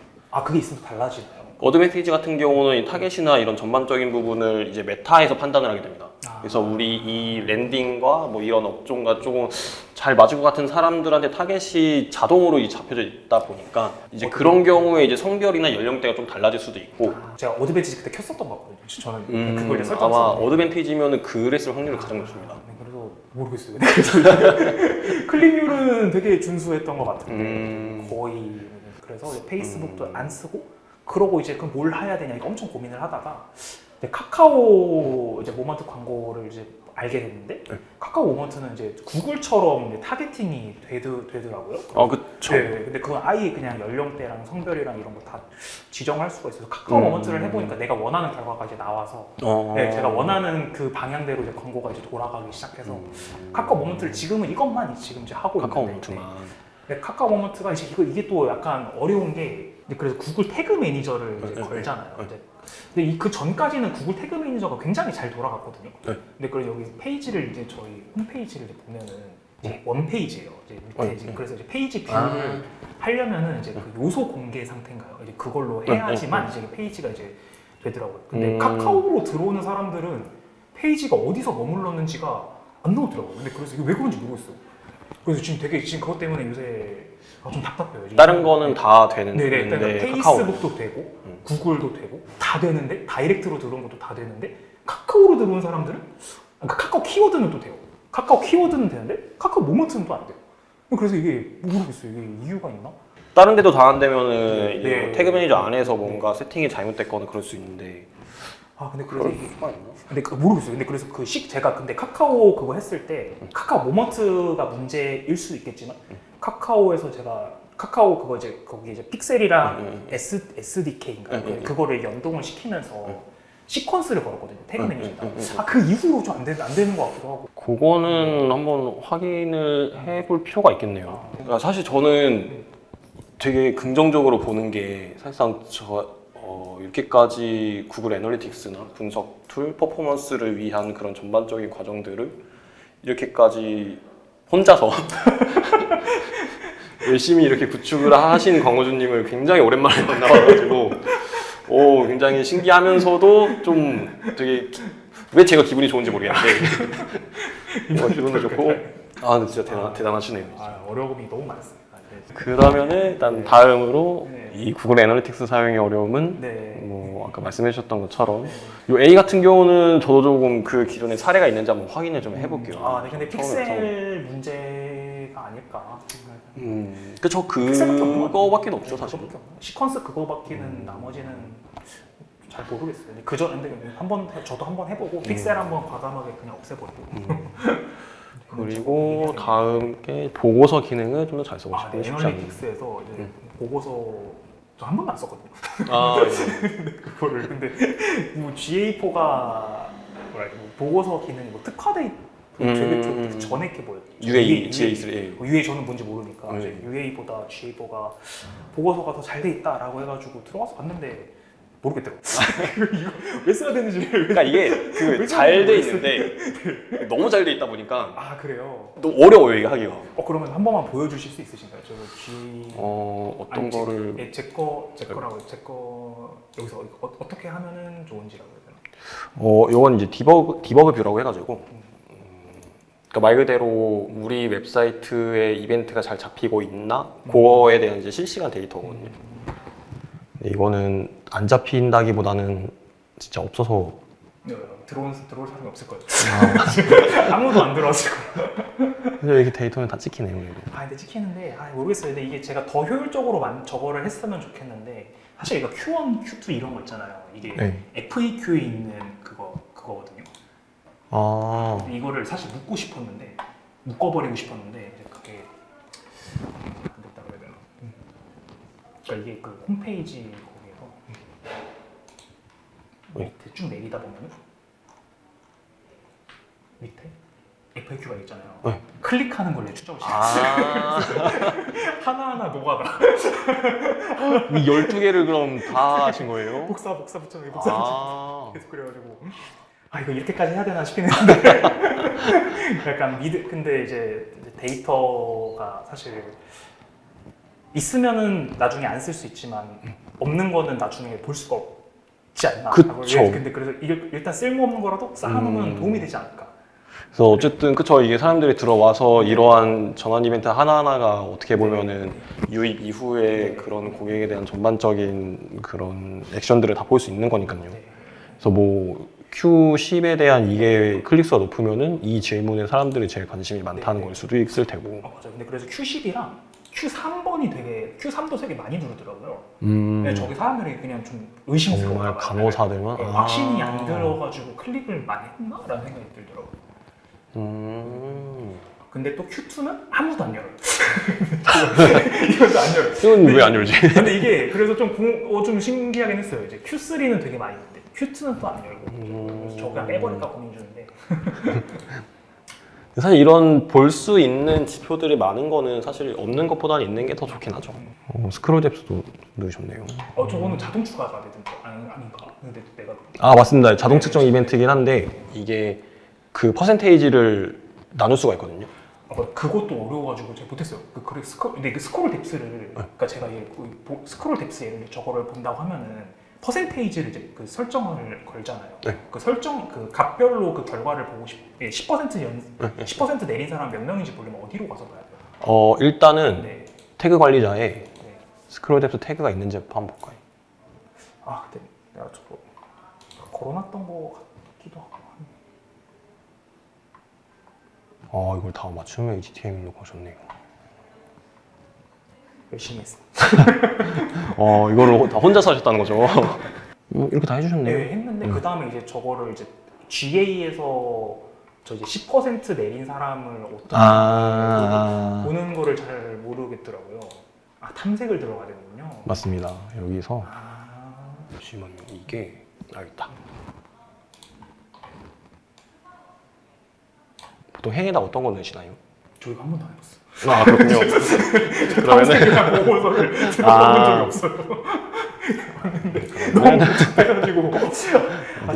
그게 있으면 달라지나요? 어드밴티지 같은 경우는 이 타겟이나 이런 전반적인 부분을 이제 메타에서 판단을 하게 됩니다. 그래서 우리 이 랜딩과 뭐 이런 업종과 조금 잘 맞을 것 같은 사람들한테 타겟이 자동으로 잡혀져 있다 보니까 이제 그런 경우에 이제 성별이나 연령대가 좀 달라질 수도 있고. 제가 어드밴티지 그때 켰었던 거 같거든요. 저는 그걸 이제 설정했어요. 아마 어드밴티지면은 그랬을 확률이 가장 높습니다. 그래서 모르겠어요. 그래서 클릭률은 되게 준수했던 것 같은데 거의 그래서 페이스북도 안 쓰고. 그러고 이제 그럼 뭘 해야 되냐 이거 엄청 고민을 하다가 카카오 이제 모먼트 광고를 이제 알게 됐는데 카카오 모먼트는 이제 구글처럼 이제 타겟팅이 되더라고요. 그쵸. 네, 근데 그건 아예 그냥 연령대랑 성별이랑 이런 거 다 지정할 수가 있어서 카카오 모먼트를 해보니까 내가 원하는 결과가 이제 나와서 네, 제가 원하는 그 방향대로 이제 광고가 이제 돌아가기 시작해서 카카오 모먼트를 지금은 이것만 지금 이제 하고 카카오 있는데 모먼트만. 카카오 모먼트가 이제 이게 또 약간 어려운 게 근데 그래서 구글 태그 매니저를 이제 걸잖아요. 이제 근데 그 전까지는 구글 태그 매니저가 굉장히 잘 돌아갔거든요. 근데 그래서 여기 페이지를 이제 저희 홈페이지를 이제 보면은 이제 원 페이지예요. 이제 밑에 이제 그래서 이제 페이지 뷰를 하려면은 이제 그 요소 공개 상태인가요? 이제 그걸로 해야지만 이제 페이지가 이제 되더라고요. 근데 카카오로 들어오는 사람들은 페이지가 어디서 머물렀는지가 안 나오더라고요. 근데 그래서 이게 왜 그런지 모르겠어요. 그래서 지금 그것 때문에 요새 좀 답답해요. 다른 거는 다 되는데 네네. 그러니까 페이스북도 되고 구글도 되고 다 되는데 다이렉트로 들어온 것도 다 되는데 카카오로 들어온 사람들은 그러니까 카카오 키워드는 또 돼요. 카카오 키워드는 되는데 카카오 모먼트는 또 안 돼요. 그래서 이게 모르겠어요. 이게 이유가 있나? 다른 데도 다 안 되면은 이제 뭐 태그 매니저 안에서 뭔가 세팅이 잘못됐거나 그럴 수 있는데 근데 그래서 근데 모르겠어요. 근데 그래서 제가 근데 카카오 그거 했을 때 카카오 모먼트가 문제일 수 있겠지만 카카오에서 제가 카카오 그거 이제 거기 이제 픽셀이랑 SDK인가 그거를 연동을 시키면서 시퀀스를 걸었거든요. 태그 매니저에다. 그 이후로 좀 안 되는 것 같기도 하고. 그거는 한번 확인을 해볼 필요가 있겠네요. 그러니까 사실 저는 되게 긍정적으로 보는 게 사실상 이렇게까지 구글 애널리틱스나 분석 툴, 퍼포먼스를 위한 그런 전반적인 과정들을 이렇게까지 혼자서 열심히 이렇게 구축을 하신 광호주님을 굉장히 오랜만에 만나봐가지고 굉장히 신기하면서도 좀 되게 왜 제가 기분이 좋은지 모르겠는데 기분도 좋고 근데 진짜 대단하시네요. 어려움이 너무 많습니다. 그러면은 일단 다음으로 이 구글 애널리틱스 사용의 어려움은 뭐 아까 말씀해 주셨던 것처럼 이 A 같은 경우는 저도 조금 그 기존에 사례가 있는지 한번 확인을 좀 해볼게요. 네, 근데 픽셀 문제가 아닐까. 그쵸, 그거밖에 없죠 사실. 시퀀스 그거밖에는 나머지는 잘 모르겠어요. 근데 저도 한번 해보고 픽셀 한번 과감하게 그냥 없애버리고. 그리고 다음 게 보고서 기능을 좀 더 잘 쓰고 싶고 싶지 않나요? 애널리틱스에서 이제 보고서 저 한 번도 안 썼거든요. 그거를 근데 뭐 GA4가 보고서 기능이 뭐 특화돼 되게 전에 이렇게 뭐였죠? UA, GA3. UA 저는 뭔지 모르니까 UA보다 GA4가 보고서가 더 잘 돼 있다라고 해가지고 들어가서 봤는데 모르겠더라고. 이거 왜 써야 되는지. 그러니까 이게 그 잘 돼 있는데 너무 잘 돼 있다 보니까 그래요? 너무 어려워요 이게 하기가. 그러면 한 번만 보여주실 수 있으신가요? 저 G 어떤 거를 제 거라고 제 거 여기서 어떻게 하면은 좋은지라고 해야 되나? 요건 이제 디버그 뷰라고 해가지고 그러니까 말 그대로 우리 웹사이트의 이벤트가 잘 잡히고 있나 그거에 대한 이제 실시간 데이터거든요. 이거는 안 잡힌다기보다는 진짜 없어서 들어올 사람이 없을 거예요. 아무도 안 들어왔을 거예요. 근데 이렇게 데이터는 다 찍히네요. 근데 찍히는데 모르겠어요. 근데 이게 제가 더 효율적으로 저거를 했으면 좋겠는데 사실 이거 Q1, Q2 이런 거 있잖아요. 이게 FAQ에 있는 그거거든요. 근데 이거를 사실 묶어버리고 싶었는데 이제 그게 안 됐다 그래야 되나? 그러니까 이게 그 홈페이지 거기에서 밑에 쭉 내리다 보면 밑에 FAQ가 있잖아요. 클릭하는 걸 추적을 시켰어요. 하나하나 노가다. 이 12개를 그럼 다 하신 거예요? 복사 붙여넣기 계속 그래가지고 이거 이렇게까지 해야 되나 싶긴 했는데 약간 근데 이제 데이터가 사실 있으면은 나중에 안 쓸 수 있지만 없는 거는 나중에 볼 수가 없지 않나. 그쵸. 근데 그래서 일단 쓸모없는 거라도 쌓아놓으면 도움이 되지 않을까. 그래서 어쨌든 이게 사람들이 들어와서 이러한 전환 이벤트 하나하나가 어떻게 보면은 유입 이후에 그런 고객에 대한 전반적인 그런 액션들을 다 볼 수 있는 거니까요. 그래서 뭐 Q10에 대한 이게 클릭수가 높으면은 이 질문에 사람들이 제일 관심이 많다는 걸 수도 있을 테고. 맞아요. 근데 그래서 Q10이랑 Q3번이 Q3도 되게 많이 누르더라고요. 저기 사람들이 그냥 좀 의심스러워요. 정말 간호사들만? 확신이 안 들어가지고 클릭을 많이 했나? 라는 생각이 들더라고요. 근데 또 Q2는 아무도 안 열어요. 이것도 안 열어요. 이건 왜 안 열지? 근데 이게 그래서 좀 신기하긴 했어요. 이제 Q3는 되게 많이 했는데 Q2는 또 안 열고. 그래서 저거 그냥 빼버릴까 고민 중인데. 사실 이런 볼 수 있는 지표들이 많은 거는 사실 없는 것보다는 있는 게 더 좋긴 하죠. 스크롤 뎁스도 누르셨네요. 저거는 자동 추가가 되던데 아닌가? 근데 내가 아 맞습니다. 자동 측정 이벤트이긴 한데 이게 그 퍼센테이지를 나눌 수가 있거든요. 그것도 어려워가지고 제가 못했어요. 근데 그 스크롤 뎁스를 그러니까 제가 스크롤 뎁스 예를 저거를 본다고 하면은 퍼센테이지를 이제 그 설정을 걸잖아요. 네. 그 설정 그 값별로 그 결과를 보고 10% 내린 사람 몇 명인지 보려면 어디로 가서 봐야 돼요? 일단은 네. 태그 관리자에 네. 스크롤 뎁스 태그가 있는지 한번 볼까요? 아 근데 내가 저거 걸어놨던 거 같기도 하고. 이걸 다 맞춤형 HTML로 거셨네요. 열심히 했어. 이거를 다 혼자서 하셨다는 거죠? 이렇게 다 해주셨네요. 네, 했는데 그 다음에 이제 저거를 이제 GA에서 저 이제 10% 내린 사람을 어떻게 보는 거를 잘 모르겠더라고요. 탐색을 들어가야 되는군요. 맞습니다. 여기서 잠시만요. 이게 있다. 보통 행에다 어떤 걸 넣으시나요? 저희가 한 번도 안 해봤어요. 그렇군요. 그러면은 그냥 보고서를 들어본 적이 없어요. 너무 복잡해가지고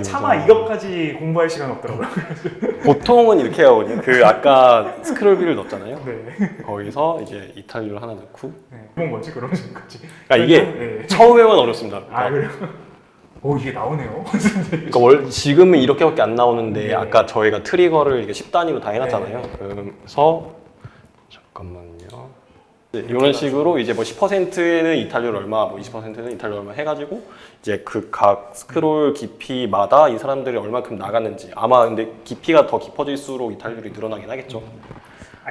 차마 이것까지 공부할 시간 없더라고요. 보통은 이렇게 하거든요. 아까 스크롤비를 넣었잖아요. 네. 거기서 이제 이탈률을 하나 넣고. 뭔 거지 그런 지금까지? 그러니까 이게 네. 처음에만 어렵습니다. 그래요? 이게 나오네요. 그러니까 지금은 이렇게밖에 안 나오는데 네. 아까 저희가 트리거를 이게 10단위로 다 해놨잖아요. 네. 그래서 잠깐만요. 이런 식으로 이제 뭐 10%는 이탈률 얼마, 뭐 20%는 이탈률 얼마 해가지고 이제 그 각 스크롤 깊이마다 이 사람들이 얼마큼 나갔는지 아마 근데 깊이가 더 깊어질수록 이탈률이 늘어나긴 하겠죠.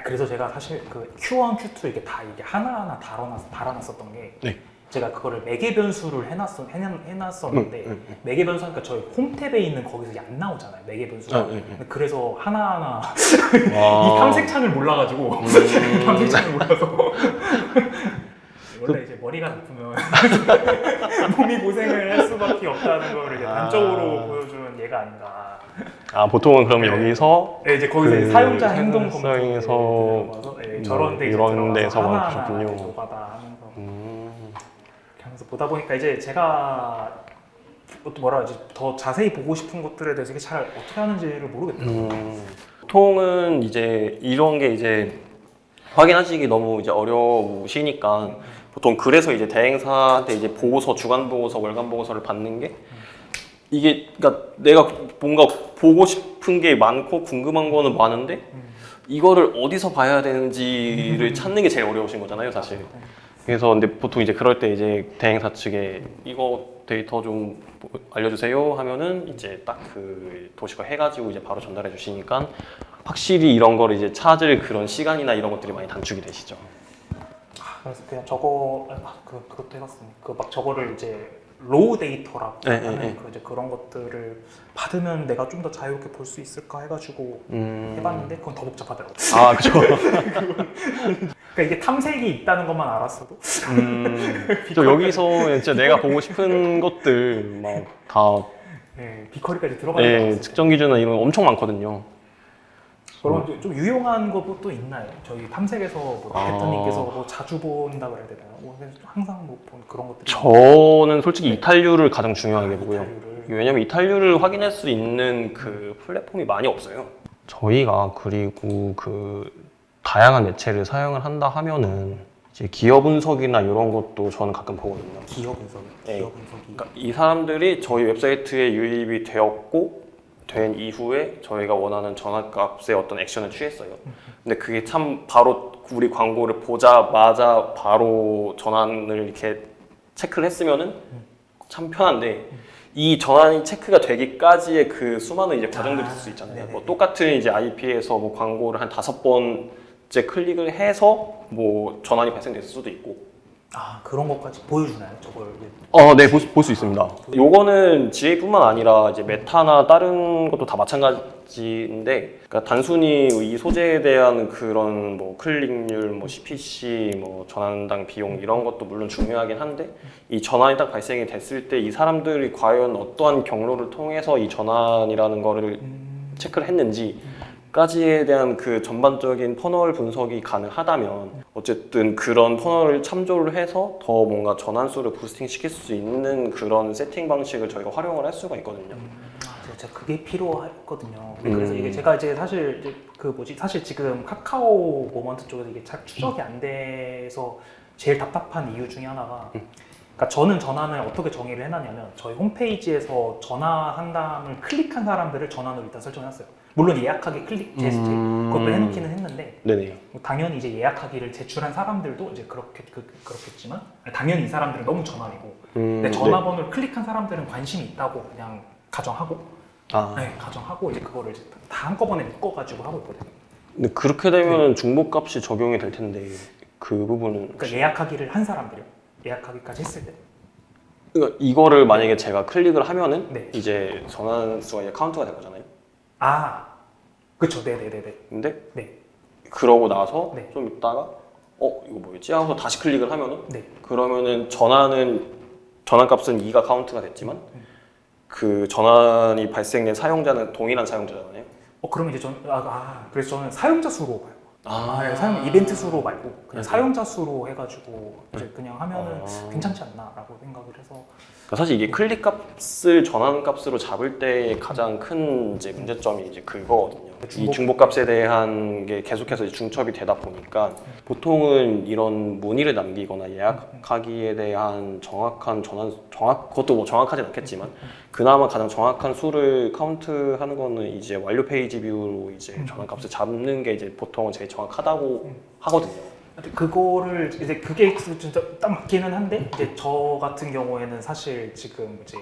그래서 제가 사실 그 Q1, Q2 이게 하나하나 달아놨었던 게 네. 제가 그거를 매개 변수를 해놨었는데 매개 변수 하니까 저희 홈탭에 있는 거기서 안 나오잖아요. 매개 변수가. 그래서 하나하나 이 탐색창을 몰라가지고 탐색창을 몰라서 원래 이제 머리가 나쁘면 몸이 고생을 할 수밖에 없다는 걸 이제 단적으로 보여주는 얘가 아닌가. 보통은 그럼 여기서 네, 이제 거기서 이제 사용자 행동 검토에서 저런 데 이런 데서 하나하나 그렇군요. 노가다 하면서 하면서 보다 보니까 이제 제가 뭐라 하지 더 자세히 보고 싶은 것들에 대해서 이게 잘 어떻게 하는지를 모르겠더라고요. 보통은 이제 이런 게 이제 확인하시기 너무 이제 어려우시니까 보통 그래서 이제 대행사한테 이제 보고서, 주간 보고서, 월간 보고서를 받는 게 이게 그러니까 내가 뭔가 보고 싶은 게 많고 궁금한 거는 많은데 이거를 어디서 봐야 되는지를 찾는 게 제일 어려우신 거잖아요, 사실. 그래서 근데 보통 이제 그럴 때 이제 대행사 측에 이거 데이터 좀 알려주세요 하면은 이제 딱 그 도시가 해가지고 이제 바로 전달해 주시니까 확실히 이런 거를 이제 찾을 그런 시간이나 이런 것들이 많이 단축이 되시죠. 그래서 그냥 저거 그것도 해봤습니다. 그 막 저거를 이제 로우 데이터라고 하는 이제 그런 것들을 받으면 내가 좀 더 자유롭게 볼 수 있을까 해가지고 해봤는데 그건 더 복잡하더라고요. 그죠. 그러니까 이게 탐색이 있다는 것만 알았어도 저 여기서 진짜 내가 보고 싶은 것들 막 다 비커리까지 들어가는 거 측정 기준은 이런 거 엄청 많거든요. 그럼 좀 유용한 것도 있나요? 저희 탐색에서 마케터님께서 뭐 자주 본다 그래야 되나요? 항상 본 그런 것들이 저는 솔직히 이탈률을 가장 중요하게 보고요. 이탈률을. 왜냐면 이탈률을 확인할 수 있는 그 플랫폼이 많이 없어요. 저희가 그리고 그 다양한 매체를 사용을 한다 하면은 이제 기업 분석이나 이런 것도 저는 가끔 보거든요. 기업 분석이. 그러니까 이 사람들이 저희 웹사이트에 유입이 되었고 된 이후에 저희가 원하는 전환값에 어떤 액션을 취했어요. 근데 그게 참 바로 우리 광고를 보자마자 바로 전환을 이렇게 체크를 했으면은 참 편한데 이 전환이 체크가 되기까지의 그 수많은 이제 과정들이 있을 수 있잖아요. 뭐 똑같은 이제 IP에서 뭐 광고를 한 5번째 클릭을 해서 뭐 전환이 발생됐을 수도 있고. 그런 것까지 보여주나요? 저걸? 네, 볼 수 있습니다. 요거는 GA뿐만 아니라 이제 메타나 다른 것도 다 마찬가지인데, 그러니까 단순히 이 소재에 대한 그런 뭐 클릭률, 뭐 CPC, 뭐 전환당 비용 이런 것도 물론 중요하긴 한데, 이 전환이 딱 발생이 됐을 때 이 사람들이 과연 어떠한 경로를 통해서 이 전환이라는 거를 체크를 했는지, 까지에 대한 그 전반적인 퍼널 분석이 가능하다면 어쨌든 그런 퍼널을 참조를 해서 더 뭔가 전환수를 부스팅 시킬 수 있는 그런 세팅 방식을 저희가 활용을 할 수가 있거든요. 제가 그게 필요했거든요. 그래서 이게 제가 이제 사실 이제 사실 지금 카카오 모먼트 쪽에서 이게 잘 추적이 안 돼서 제일 답답한 이유 중에 하나가 그러니까 저는 전환을 어떻게 정의를 해놨냐면 저희 홈페이지에서 전화 상담을 클릭한 사람들을 전환으로 일단 설정해놨어요. 물론 예약하기 클릭 제스트 그것도 해놓기는 했는데 네네. 당연히 이제 예약하기를 제출한 사람들도 이제 그렇겠지만 당연히 이 사람들은 너무 전환이고 근데 전화번호를 클릭한 사람들은 관심이 있다고 그냥 가정하고 네, 가정하고 이제 그거를 이제 다 한꺼번에 묶어가지고 하고 있거든요. 근데 그렇게 되면 중복값이 적용이 될 텐데 그 부분은 그러니까 예약하기를 한 사람들이요. 예약하기까지 했을 때. 그러니까 이거를 만약에 제가 클릭을 하면은 네. 이제 전환수가 이제 카운트가 될 거잖아요. 그렇죠. 네네네네. 근데 네. 그러고 나서 네. 좀 있다가 이거 뭐였지? 하고서 다시 클릭을 하면은 네. 그러면은 전환값은 2가 카운트가 됐지만 그 전환이 발생된 사용자는 동일한 사용자잖아요. 그러면 이제 그래서 저는 사용자 수로 봐요. 아. 사용 이벤트 수로 말고 그냥 네. 사용자 수로 해가지고 이제 그냥 하면은 괜찮지 않나라고 생각을 해서. 그러니까 사실 이게 클릭값을 전환값으로 잡을 때 가장 큰 이제 문제점이 이제 그거거든요. 이 중복값에 대한 게 계속해서 이제 중첩이 되다 보니까 보통은 이런 문의를 남기거나 예약하기에 대한 정확한 그것도 뭐 정확하진 않겠지만 그나마 가장 정확한 수를 카운트하는 거는 이제 완료 페이지 뷰로 이제 전환값을 잡는 게 이제 보통은 제일 정확하다고 하거든요. 그거를 이제 그게 진짜 딱 맞기는 한데 이제 저 같은 경우에는 사실 지금 이제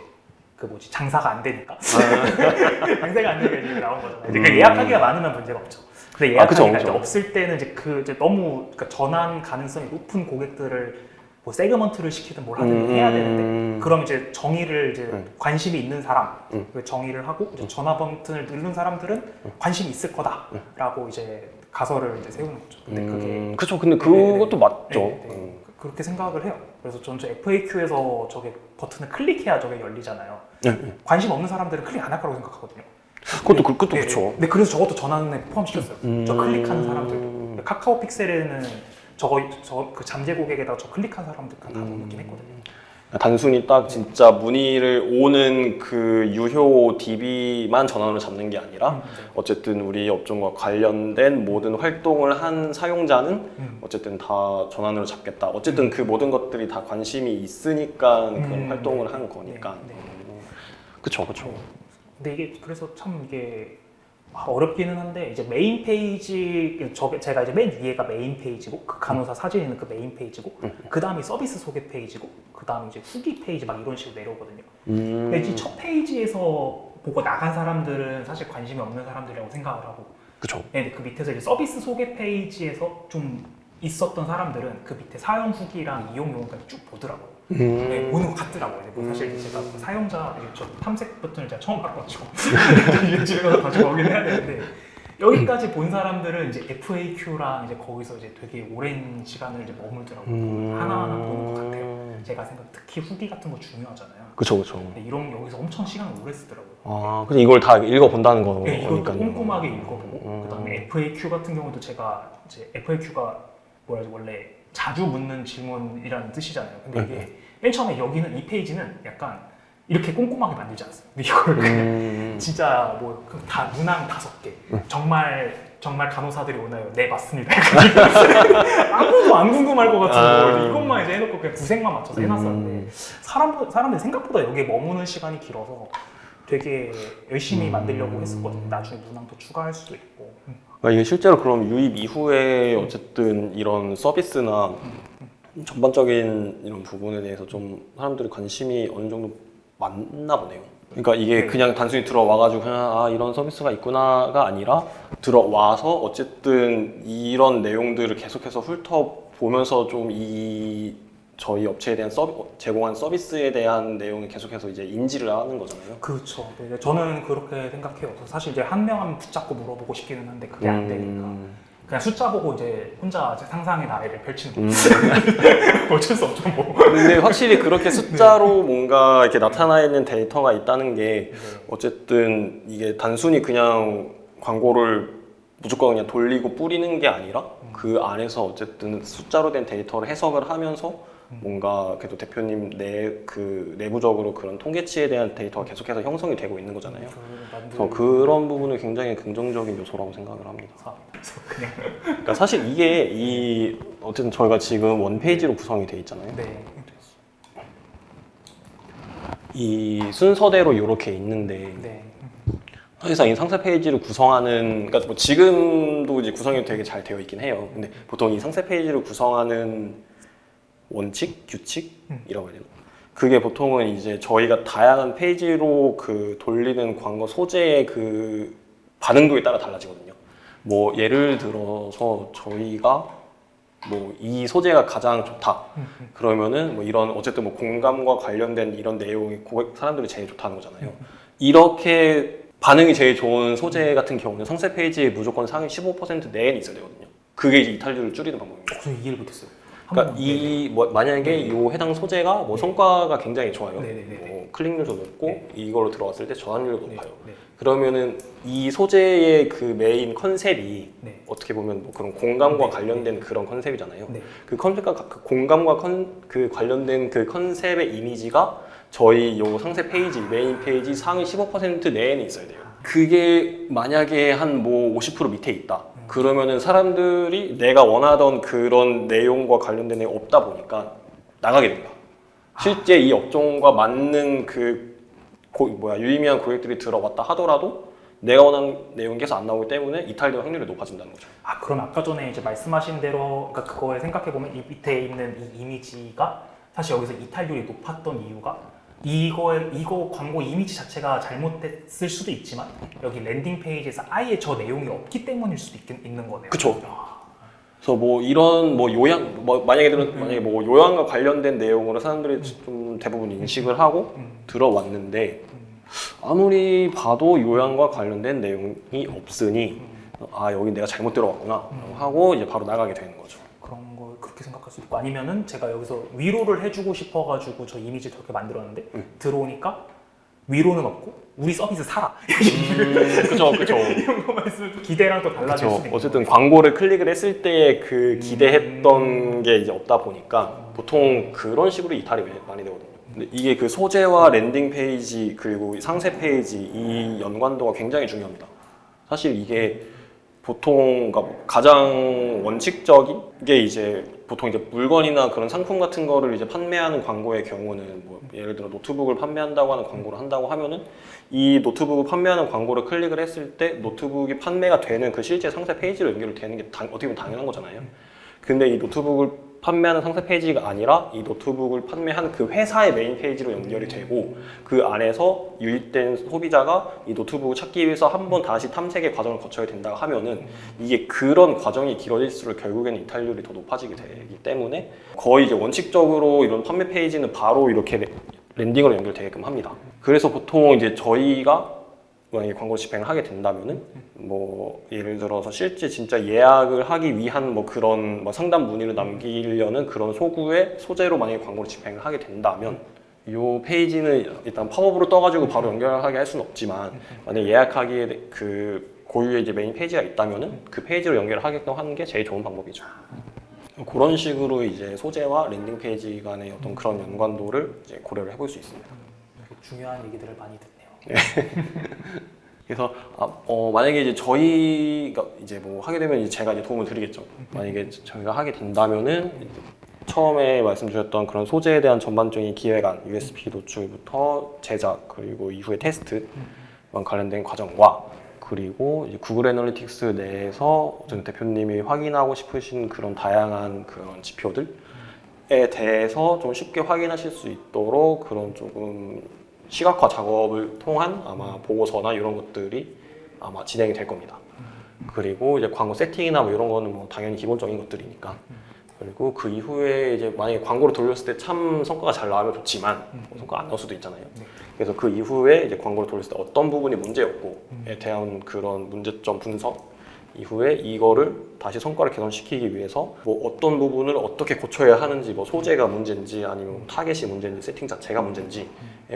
장사가 안 되니까 장사가 안 되니까 이제 나온 거잖아요. 이제 그 예약하기가 많으면 문제가 없죠. 근데 예약하기가 이제 없을 때는 이제 이제 너무 그러니까 전환 가능성이 높은 고객들을 뭐 세그먼트를 시키든 뭘 하든 해야 되는데 그럼 이제 정의를 이제 관심이 있는 사람 정의를 하고 이제 전화 버튼을 누른 사람들은 관심이 있을 거다라고 이제 가설을 이제 세우는 거죠. 근데 그게 그렇죠. 근데 그것도 맞죠. 네. 그렇게 생각을 해요. 그래서 저는 FAQ에서 저게 버튼을 클릭해야 저게 열리잖아요. 관심 없는 사람들은 클릭 안 할 거라고 생각하거든요. 그것도 그렇죠. 네, 그래서 저것도 전환에 포함시켰어요. 저 클릭하는 사람들도. 카카오 픽셀에는 그 잠재 고객에다가 저 클릭한 사람들 다 넣긴 했거든요. 단순히 딱 진짜 문의를 오는 그 유효 DB만 전환으로 잡는 게 아니라 어쨌든 우리 업종과 관련된 모든 활동을 한 사용자는 어쨌든 다 전환으로 잡겠다. 어쨌든 그 모든 것들이 다 관심이 있으니까 그런 활동을 한 거니까. 그쵸. 근데 이게 그래서 참 이게 어렵기는 한데 이제 메인 페이지 제가 이제 맨 위에가 메인 페이지고 그 간호사 사진 있는 그 메인 페이지고 그 다음이 서비스 소개 페이지고 그 다음에 이제 후기 페이지 막 이런 식으로 내려오거든요. 근데 이 첫 페이지에서 보고 나간 사람들은 사실 관심이 없는 사람들이라고 생각을 하고, 그렇죠. 네, 그 밑에서 이제 서비스 소개 페이지에서 좀 있었던 사람들은 그 밑에 사용 후기랑 이용 요금까지 쭉 보더라고요. 네, 보는 것 같더라고요. 뭐 사실 제가 사용자 저 탐색 버튼을 제가 처음 바꿔가지고 집에 가서 다시 보긴 해야 되는데 여기까지 본 사람들은 이제 FAQ랑 이제 거기서 이제 되게 오랜 시간을 이제 머물더라고요. 하나하나 보는 것 같아요. 제가 생각 특히 후기 같은 거 중요하잖아요. 그렇죠. 근데 이런 여기서 엄청 시간을 오래 쓰더라고요. 근데 이걸 다 읽어본다는 거니까. 네, 이것도 꼼꼼하게 읽어보고 그다음에 FAQ 같은 경우도 제가 이제 FAQ가 원래 자주 묻는 질문이라는 뜻이잖아요. 근데 이게 맨 처음에 여기는 이 페이지는 약간 이렇게 꼼꼼하게 만들지 않았어요. 근데 이걸 그냥 진짜 뭐 다 문항 5개 정말 간호사들이 오나요? 네, 맞습니다. 아무도 안 궁금할 것 같은 거 이것만 이제 해놓고 그냥 구색만 맞춰서 해놨었는데 사람들이 생각보다 여기에 머무는 시간이 길어서 되게 열심히 만들려고 했었거든요. 나중에 문항도 추가할 수도 있고. 이게 실제로 그럼 유입 이후에 어쨌든 이런 서비스나 전반적인 이런 부분에 대해서 좀 사람들이 관심이 어느 정도 많나 보네요. 그러니까 이게 그냥 단순히 들어와가지고 그냥 이런 서비스가 있구나가 아니라 들어와서 어쨌든 이런 내용들을 계속해서 훑어보면서 좀 저희 업체에 대한 제공한 서비스에 대한 내용을 계속해서 이제 인지를 하는 거잖아요. 그렇죠. 네, 저는 그렇게 생각해요. 사실 이제 한 명 한 명 붙잡고 물어보고 싶기는 한데 그게 안 되니까 그냥 숫자 보고 이제 혼자 상상의 나래를 펼치는 거죠. 어쩔 수 없죠 뭐. 근데 확실히 그렇게 숫자로 뭔가 이렇게 나타나 있는 데이터가 있다는 게 어쨌든 이게 단순히 그냥 광고를 무조건 그냥 돌리고 뿌리는 게 아니라 그 안에서 어쨌든 숫자로 된 데이터를 해석을 하면서 뭔가 그래도 대표님 그 내부적으로 그런 통계치에 대한 데이터가 계속해서 형성이 되고 있는 거잖아요. 그래서 그런 부분은 굉장히 긍정적인 요소라고 생각을 합니다. 그냥 그러니까 사실 이게 어쨌든 저희가 지금 원페이지로 구성이 돼 있잖아요. 네. 이 순서대로 이렇게 있는데 네. 사실상 이 상세 페이지를 구성하는, 그러니까 뭐 지금도 이제 구성이 되게 잘 되어 있긴 해요. 근데 보통 이 상세 페이지를 구성하는 원칙, 규칙이라고 해야 되나? 그게 보통은 이제 저희가 다양한 페이지로 그 돌리는 광고 소재의 그 반응도에 따라 달라지거든요. 뭐 예를 들어서 저희가 뭐 이 소재가 가장 좋다. 그러면은 뭐 이런 어쨌든 뭐 공감과 관련된 이런 내용이 사람들이 제일 좋다는 거잖아요. 이렇게 반응이 제일 좋은 소재 같은 경우는 상세 페이지에 무조건 상위 15% 내에 있어야 되거든요. 그게 이제 이탈률을 줄이는 방법입니다. 저 이해를 못했어요. 그러니까 만약에 이 해당 소재가 뭐 성과가 굉장히 좋아요. 뭐 클릭률도 높고 이걸로 들어갔을 때 전환율도 높아요. 그러면은 이 소재의 그 메인 컨셉이 어떻게 보면 뭐 그런 공감과 관련된 그런 컨셉이잖아요. 그 컨셉과 그 공감과 그 관련된 그 컨셉의 이미지가 저희 요 상세 페이지, 메인 페이지 상위 15% 내에는 있어야 돼요. 그게 만약에 한 뭐 50% 밑에 있다. 그러면은 사람들이 내가 원하던 그런 내용과 관련된 내용이 없다 보니까 나가게 됩니다. 실제 이 업종과 맞는 유의미한 고객들이 들어왔다 하더라도 내가 원하는 내용이 계속 안 나오기 때문에 이탈될 확률이 높아진다는 거죠. 그럼 아까 전에 이제 말씀하신 대로, 그러니까 그거에 생각해보면 이 밑에 있는 이 이미지가 사실 여기서 이탈률이 높았던 이유가 이거 광고 이미지 자체가 잘못됐을 수도 있지만 여기 랜딩 페이지에서 아예 저 내용이 없기 때문일 수도 있는 거네요. 그렇죠. 그래서 뭐 이런 뭐 요양, 만약에 뭐 요양과 관련된 내용으로 사람들이 좀 대부분 인식을 하고 들어왔는데 아무리 봐도 요양과 관련된 내용이 없으니 여기 내가 잘못 들어왔구나 하고 이제 바로 나가게 되는 거죠. 그런 걸 그렇게 생각할 수도 있고, 아니면은 제가 여기서 위로를 해주고 싶어가지고 저 이미지를 저렇게 만들었는데 들어오니까 위로는 없고 우리 서비스 사라. 그죠. 이런 거 말씀 기대랑 또 달라질 수도 있고. 어쨌든 광고를 클릭을 했을 때의 그 기대했던 게 이제 없다 보니까 보통 그런 식으로 이탈이 많이 되거든요. 근데 이게 그 소재와 랜딩 페이지 그리고 상세 페이지 이 연관도가 굉장히 중요합니다. 사실 이게 보통 가장 원칙적인 게 이제 보통 이제 물건이나 그런 상품 같은 거를 이제 판매하는 광고의 경우는 뭐 예를 들어 노트북을 판매한다고 하는 광고를 한다고 하면은 이 노트북을 판매하는 광고를 클릭을 했을 때 노트북이 판매가 되는 그 실제 상세 페이지로 연결이 되는 게 어떻게 보면 당연한 거잖아요. 근데 이 노트북을 판매하는 상세 페이지가 아니라 이 노트북을 판매한 그 회사의 메인 페이지로 연결이 되고 그 안에서 유입된 소비자가 이 노트북을 찾기 위해서 한 번 다시 탐색의 과정을 거쳐야 된다고 하면은 이게 그런 과정이 길어질수록 결국에는 이탈률이 더 높아지게 되기 때문에 거의 이제 원칙적으로 이런 판매 페이지는 바로 이렇게 랜딩으로 연결되게끔 합니다. 그래서 보통 이제 저희가 만약에 광고 집행을 하게 된다면은 뭐 예를 들어서 실제 진짜 예약을 하기 위한 뭐 그런 뭐 상담 문의를 남기려는 그런 소구의 소재로 만약에 광고를 집행을 하게 된다면 이 페이지는 일단 팝업으로 떠가지고 바로 연결하게 할 수는 없지만 만약에 예약하기에 그 고유의 이제 메인 페이지가 있다면은 그 페이지로 연결하게끔 하는 게 제일 좋은 방법이죠. 그런 식으로 이제 소재와 랜딩 페이지 간의 어떤 그런 연관도를 이제 고려를 해볼 수 있습니다. 중요한 얘기들을 많이 듣네요. 그래서 만약에 이제 저희가 이제 뭐 하게 되면 이제 제가 이제 도움을 드리겠죠. 만약에 저희가 하게 된다면은 처음에 말씀드렸던 그런 소재에 대한 전반적인 기획안, USP 노출부터 제작 그리고 이후에 테스트 관련된 과정과 그리고 이제 구글 애널리틱스 내에서 어떤 대표님이 확인하고 싶으신 그런 다양한 그런 지표들에 대해서 좀 쉽게 확인하실 수 있도록 그런 조금 시각화 작업을 통한 아마 보고서나 이런 것들이 아마 진행이 될 겁니다. 그리고 이제 광고 세팅이나 뭐 이런 거는 뭐 당연히 기본적인 것들이니까. 그리고 그 이후에 이제 만약에 광고를 돌렸을 때 참 성과가 잘 나오면 좋지만 성과가 안 나올 수도 있잖아요. 그래서 그 이후에 이제 광고를 돌렸을 때 어떤 부분이 문제였고에 대한 그런 문제점 분석 이후에 이거를 다시 성과를 개선시키기 위해서 뭐 어떤 부분을 어떻게 고쳐야 하는지 뭐 소재가 문제인지 아니면 타겟이 문제인지 세팅 자체가 문제인지에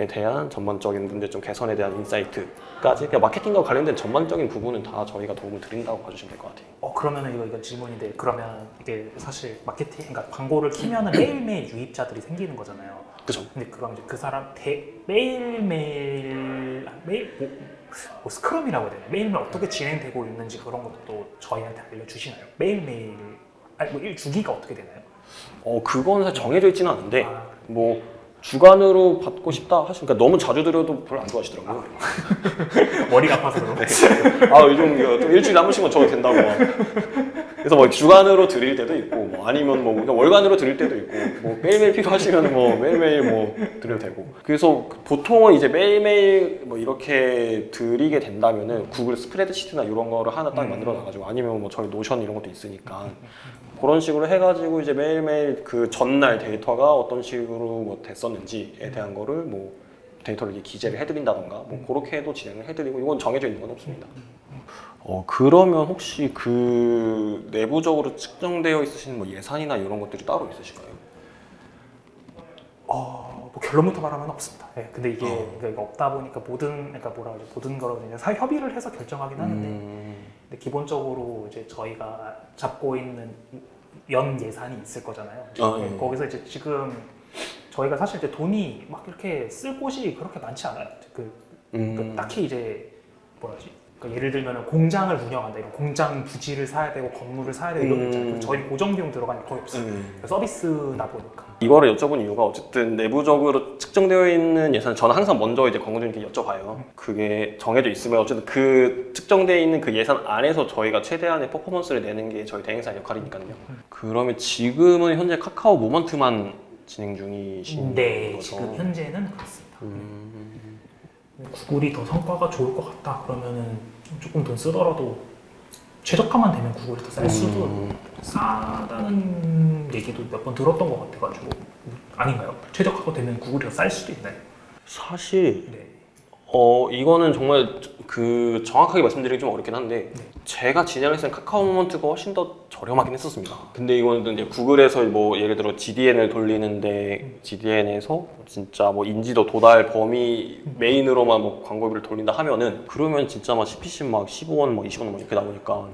대한 전반적인 문제점 개선에 대한 인사이트까지 그냥 마케팅과 관련된 전반적인 부분은 다 저희가 도움을 드린다고 봐주시면 될 것 같아요. 그러면은 이거 질문인데 그러면 이게 사실 마케팅, 그러니까 광고를 키면은 매일매일 유입자들이 생기는 거잖아요. 그죠? 근데 그럼 이제 그 사람 매일 뭐 스크럼이라고 해야 되나? 매일매일 어떻게 진행되고 있는지 그런 것도 저희한테 알려주시나요? 매일매일 아니 뭐 일 주기가 어떻게 되나요? 그건 사실 정해져 있지는 않은데 아, 뭐 주간으로 받고 싶다 하시니까 너무 자주 드려도 별로 안 좋아하시더라고요. 머리가 아파서 그런 거. 요즘 이거 좀 일주일에 한 번씩만 줘도 된다고. 그래서 뭐 주간으로 드릴 때도 있고, 뭐 아니면 뭐 그냥 월간으로 드릴 때도 있고, 뭐 매일매일 필요하시면 뭐 매일매일 뭐 드려도 되고. 그래서 보통은 이제 매일매일 뭐 이렇게 드리게 된다면은 구글 스프레드시트나 이런 거를 하나 딱 만들어 놔가지고, 아니면 뭐 저희 노션 이런 것도 있으니까 그런 식으로 해가지고 이제 매일매일 그 전날 데이터가 어떤 식으로 뭐 됐었는지에 대한 거를 뭐 데이터를 이제 기재를 해드린다던가 뭐 그렇게 해도 진행을 해드리고, 이건 정해져 있는 건 없습니다. 그러면 혹시 그 내부적으로 측정되어 있으신 뭐 예산이나 이런 것들이 따로 있으실까요? 뭐 결론부터 말하면 없습니다. 네, 근데 이게 그러니까 없다 보니까 그러니까 뭐라 그러지, 모든 거를 이제 협의를 해서 결정하긴 하는데, 근데 기본적으로 이제 저희가 잡고 있는 연 예산이 있을 거잖아요. 네, 거기서 이제 지금 저희가 사실 이제 돈이 막 이렇게 쓸 곳이 그렇게 많지 않아요. 딱히 이제 뭐라지? 그러니까 예를 들면 공장을 운영한다, 이런 공장 부지를 사야 되고 건물을 사야 되고 이런 거 있잖아요. 저희 고정 비용 들어가는 게 거의 없어요. 서비스다 보니까. 이거를 여쭤본 이유가 어쨌든 내부적으로 측정되어 있는 예산, 저는 항상 먼저 이제 광고주님께 여쭤봐요. 그게 정해져 있으면 어쨌든 그 측정되어 있는 그 예산 안에서 저희가 최대한의 퍼포먼스를 내는 게 저희 대행사 역할이니까요. 그러면 지금은 현재 카카오 모먼트만 진행 중이신 네, 거죠? 지금 현재는 그렇습니다. 구글이 더 성과가 좋을 것 같다 그러면은 조금 돈 쓰더라도 최저가만 되면 구글이 더 쌀 수도 싸다는 얘기도 몇 번 들었던 것 같아가지고, 아닌가요? 최저가가 되면 구글이 더 쌀 수도 있나요? 사실 네. 이거는 정말 그 정확하게 말씀드리기 좀 어렵긴 한데, 제가 진행했을 때 카카오 모먼트가 훨씬 더 저렴하긴 했었습니다. 근데 이거는 이제 구글에서 뭐 예를 들어 GDN을 돌리는데 GDN에서 진짜 뭐 인지도 도달 범위 메인으로만 뭐 광고비를 돌린다 하면은, 그러면 진짜 막 CPC 막 15원 뭐 20원 뭐 이렇게 나오니까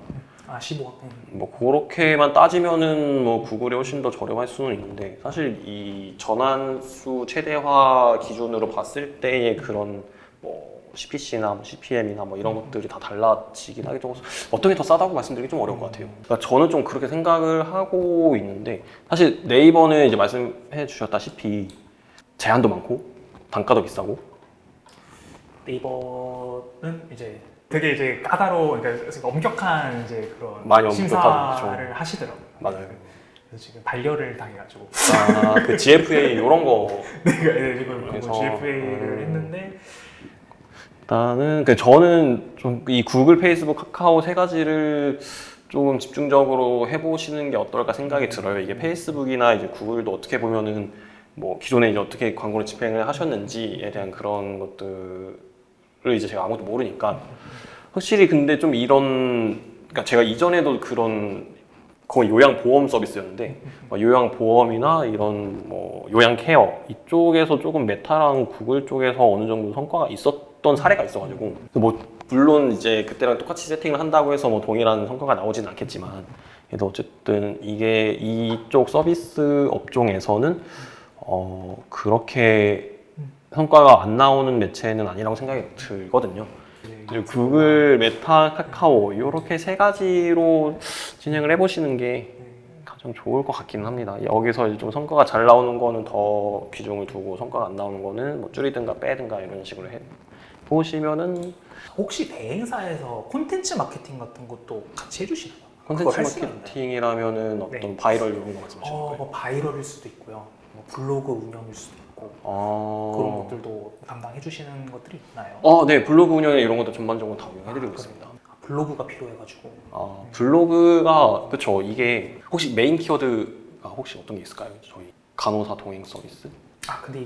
15원. 뭐 그렇게만 따지면은 뭐 구글이 훨씬 더 저렴할 수는 있는데, 사실 이 전환수 최대화 기준으로 봤을 때의 그런 뭐 CPC나 뭐 CPM이나 뭐 이런 것들이 다 달라지긴 하겠죠. 어떤 게 더 싸다고 말씀드리기 좀 어려운 것 같아요. 그러니까 저는 좀 그렇게 생각을 하고 있는데, 사실 네이버는 이제 말씀해 주셨다시피 제한도 많고 단가도 비싸고. 네이버는 이제 되게 이제 까다로운, 그러니까 엄격한 이제 그런 많이 심사를 엄격하죠. 하시더라고요. 맞아요. 그래서 지금 반려를 당해가지고 그 GFA 이런 거. 내가 지금 그래서, GFA를 했는데, 일단은 저는 좀 이 구글, 페이스북, 카카오 세 가지를 조금 집중적으로 해보시는 게 어떨까 생각이 들어요. 이게 페이스북이나 이제 구글도 어떻게 보면은 뭐 기존에 이제 어떻게 광고를 집행을 하셨는지에 대한 그런 것들을 이제 제가 아무것도 모르니까, 확실히 근데 좀 이런, 그러니까 제가 이전에도 그런 거의 요양 보험 서비스였는데, 요양 보험이나 이런 뭐 요양 케어 이쪽에서 조금 메타랑 구글 쪽에서 어느 정도 성과가 있었던 사례가 있어가지고, 뭐 물론 이제 그때랑 똑같이 세팅을 한다고 해서 뭐 동일한 성과가 나오지는 않겠지만, 그래도 어쨌든 이게 이쪽 서비스 업종에서는 그렇게 성과가 안 나오는 매체는 아니라고 생각이 들거든요. 그리고 구글, 메타, 카카오 이렇게 세 가지로 진행을 해보시는 게 가장 좋을 것 같기는 합니다. 여기서 이제 좀 성과가 잘 나오는 거는 더 비중을 두고, 성과가 안 나오는 거는 뭐 줄이든가 빼든가 이런 식으로 해 보시면은. 혹시 대행사에서 콘텐츠 마케팅 같은 것도 같이 해주시나요? 콘텐츠 그걸 할 수가 마케팅이라면 어떤 네. 바이럴 이런 거 말씀하시는 거예요? 뭐 바이럴일 수도 있고요, 뭐 블로그 운영일 수도 있고, 그런 것들도 담당해 주시는 것들이 있나요? 네, 블로그 운영에 이런 것도 전반적으로 다 운영해드리고 있습니다. 블로그가 필요해가지고. 블로그가, 그쵸. 이게 혹시 메인 키워드가 혹시 어떤 게 있을까요? 저희 간호사 동행 서비스? 근데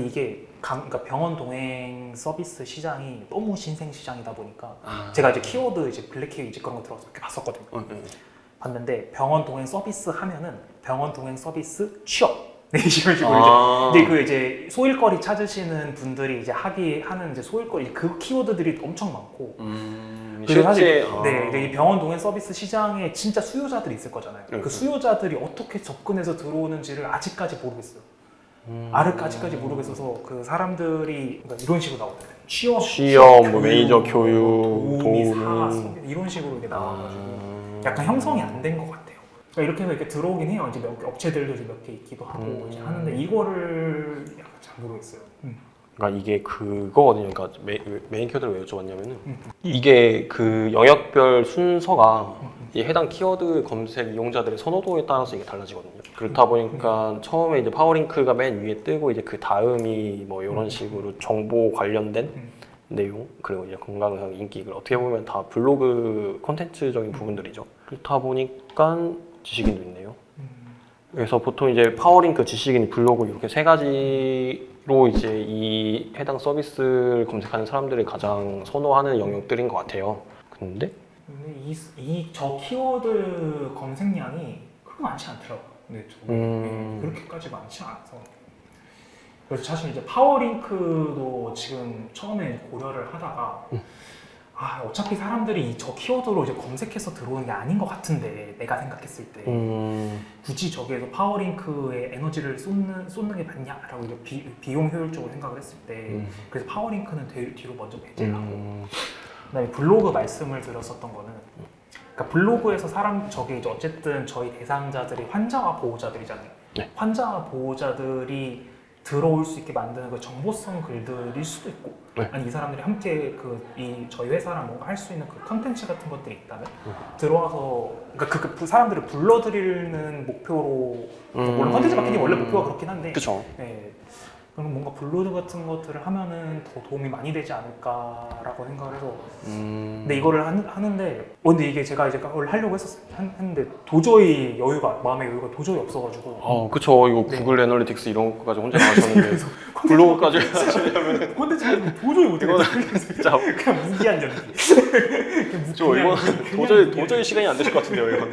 이게 그러니까 병원 동행 서비스 시장이 너무 신생 시장이다 보니까, 제가 이제 키워드 이제 블랙키어 이제 그런 거 들어가서 이렇게 봤었거든요. 봤는데 병원 동행 서비스 하면은 병원 동행 서비스 취업 네, 이런 식으로 아. 이제 소일거리 찾으시는 분들이 이제 하는 이제 소일거리 그 키워드들이 엄청 많고. 그리고 사실 네, 이제 이 병원 동행 서비스 시장에 진짜 수요자들이 있을 거잖아요. 그 수요자들이 어떻게 접근해서 들어오는지를 아직까지 모르겠어요. 아직까지 모르겠어서 그 사람들이 그러니까 이런 식으로 나오거든요. 취업, 뭐 메이저 교육, 도우미, 도우미. 이런 식으로 이렇게 나와가지고 약간 형성이 안 된 것 같아요. 그러니까 이렇게 해서 이렇게 들어오긴 해요. 이제 업체들도 이제 몇 개 있기도 하고 이제 하는데 이거를 약간 잘 모르겠어요. 그러니까 이게 그거거든요. 그러니까 메인 키워드를 왜 여쭤봤냐면은 이게 그 영역별 순서가 이 해당 키워드 검색 이용자들의 선호도에 따라서 이게 달라지거든요. 그렇다 보니까 처음에 이제 파워링크가 맨 위에 뜨고 이제 그 다음이 뭐 이런 식으로 정보 관련된 내용 그리고 이제 건강상 인기 글 어떻게 보면 다 블로그 콘텐츠적인 부분들이죠. 그렇다 보니까 지식인도 있네요. 그래서 보통 이제 파워링크, 지식인, 블로그 이렇게 세 가지로 이제 이 해당 서비스를 검색하는 사람들이 가장 선호하는 영역들인 것 같아요. 근데 저 키워드 검색량이 그렇게 많지 않더라고요. 네, 그렇게까지 많지 않아서. 그래서 사실 이제 파워링크도 지금 처음에 고려를 하다가 어차피 사람들이 저 키워드로 이제 검색해서 들어오는 게 아닌 것 같은데 내가 생각했을 때 굳이 저기에서 파워링크에 에너지를 쏟는 게 맞냐라고 이제 비용 효율적으로 생각을 했을 때 그래서 파워링크는 뒤로 먼저 배제를 하고 그다음에 블로그 말씀을 드렸었던 거는 그러니까 블로그에서 저게 이제 어쨌든 저희 대상자들이 환자와 보호자들이잖아요. 네. 환자와 보호자들이 들어올 수 있게 만드는 그 정보성 글들일 수도 있고 네. 아니 이 사람들이 함께 저희 회사랑 뭔가 할 수 있는 그 컨텐츠 같은 것들이 있다면 들어와서 그러니까 그 사람들을 불러들이는 목표로 물론 컨텐츠 마케팅이 원래 목표가 그렇긴 한데 그쵸. 네. 그럼 뭔가 블로그 같은 것들을 하면은 더 도움이 많이 되지 않을까라고 생각을 해서 근데 이거를 하는데 근데 이게 제가 이제 그걸 하려고 했는데 도저히 마음의 여유가 도저히 없어가지고 그쵸. 이거 구글 애널리틱스 이런 것까지 혼자 나가셨는데 블로그까지 하시려면 콘텐츠 하는 거 도저히 못하겠어요. 진짜 그냥 무기한 연기. 이건 도저히 시간이 안 되실 것 같은데요, 이건.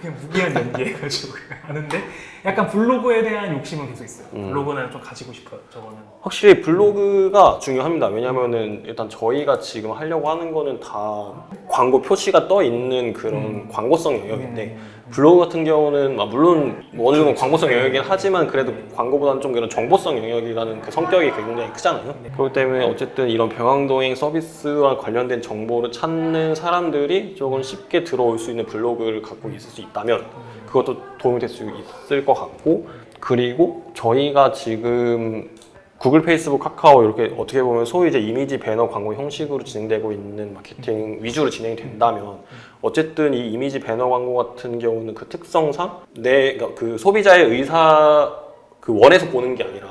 그냥 무기한 연기 해가지고 하는데 약간 블로그에 대한 욕심은 계속 있어요. 블로그는 좀 가지고 싶어요, 저거는. 확실히 블로그가 중요합니다. 왜냐면은 일단 저희가 지금 하려고 하는 거는 다 광고 표시가 떠 있는 그런 광고성 영역인데 블로그 같은 경우는 물론 어느 정도 광고성 영역이긴 하지만 그래도 광고보다는 좀 그런 정보성 영역이라는 그 성격이 굉장히 크잖아요. 그렇기 때문에 어쨌든 이런 병행동행 서비스와 관련된 정보를 찾는 사람들이 조금 쉽게 들어올 수 있는 블로그를 갖고 있을 수 있다면 그것도 도움이 될 수 있을 것 같고 그리고 저희가 지금 구글, 페이스북, 카카오 이렇게 어떻게 보면 소위 이제 이미지 배너 광고 형식으로 진행되고 있는 마케팅 위주로 진행이 된다면 어쨌든 이 이미지 배너 광고 같은 경우는 그 특성상 그러니까 그 소비자의 의사 그 원에서 보는 게 아니라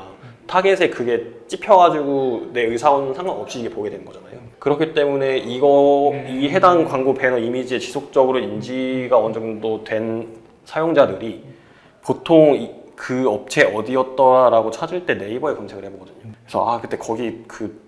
타겟에 그게 찝혀가지고 내 의사와는 상관없이 이게 보게 되는 거잖아요. 그렇기 때문에 이 해당 광고 배너 이미지에 지속적으로 인지가 어느 정도 된 사용자들이 보통 그 업체 어디였더라라고 찾을 때 네이버에 검색을 해보거든요. 그래서 그때 거기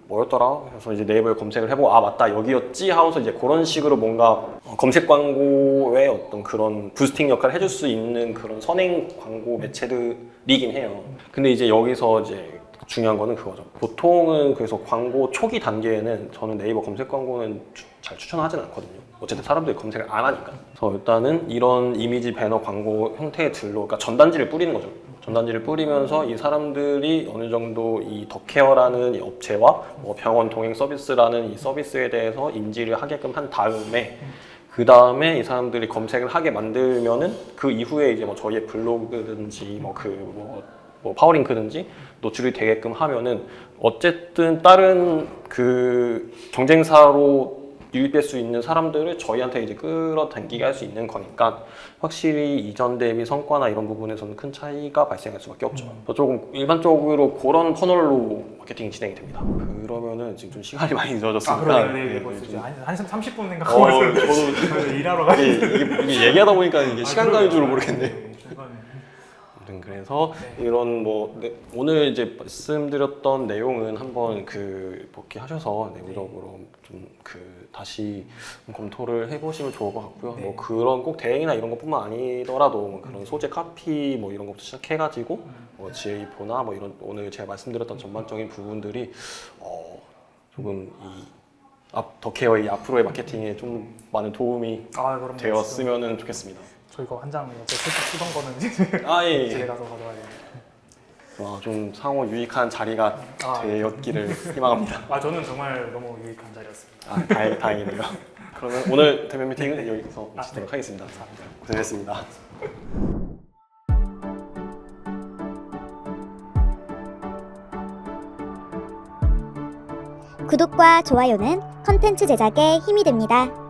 뭐였더라? 그래서 이제 네이버에 검색을 해보고 맞다 여기였지 하고서 이제 그런 식으로 뭔가 검색 광고의 어떤 그런 부스팅 역할을 해줄 수 있는 그런 선행 광고 매체들이긴 해요. 근데 이제 여기서 이제 중요한 거는 그거죠. 보통은 그래서 광고 초기 단계에는 저는 네이버 검색 광고는 잘 추천하진 않거든요. 어쨌든 사람들이 검색을 안 하니까. 그래서 일단은 이런 이미지 배너 광고 형태의 들로, 그러니까 전단지를 뿌리는 거죠. 전단지를 뿌리면서 이 사람들이 어느 정도 이 더케어라는 이 업체와 병원 동행 서비스라는 이 서비스에 대해서 인지를 하게끔 한 다음에 그 다음에 이 사람들이 검색을 하게 만들면은 그 이후에 이제 저희의 블로그든지 파워링크든지 노출이 되게끔 하면은 어쨌든 다른 그 경쟁사로 유입될 수 있는 사람들을 저희한테 이제 끌어당기게 할 수 있는 거니까 확실히 이전 대비 성과나 이런 부분에서는 큰 차이가 발생할 수밖에 없죠. 조금 일반적으로 그런 퍼널로 마케팅이 진행이 됩니다. 그러면은 지금 좀 시간이 많이 늦어졌으니까 네, 벌써 이제 한 30분 생각하고 있어요. 저도 일하러 가야 이게 얘기하다 보니까 이게 시간 가는 줄 모르겠네요. 그래서 네. 이런 오늘 이제 말씀드렸던 내용은 한번 복귀하셔서 내부적으로 좀 다시 검토를 해보시면 좋을 것 같고요. 네. 그런 꼭 대행이나 이런 것뿐만 아니더라도 그런 소재 카피 이런 것부터 시작해가지고 GA4나 이런 오늘 제가 말씀드렸던 전반적인 부분들이 조금 덕케어의 앞으로의 마케팅에 좀 많은 도움이 그럼 되었으면 좋겠습니다. 저 이거 한 장 어제 쓰던 거는 이제 예. 집에 가서 가져와야 돼요. 좀 상호 유익한 자리가 되었기를 희망합니다. 저는 정말 너무 유익한 자리였습니다. 다행이네요. 그러면 오늘 대면 미팅은 여기서 마치도록 하겠습니다. 감사합니다. 고생했습니다. 구독과 좋아요는 컨텐츠 제작에 힘이 됩니다.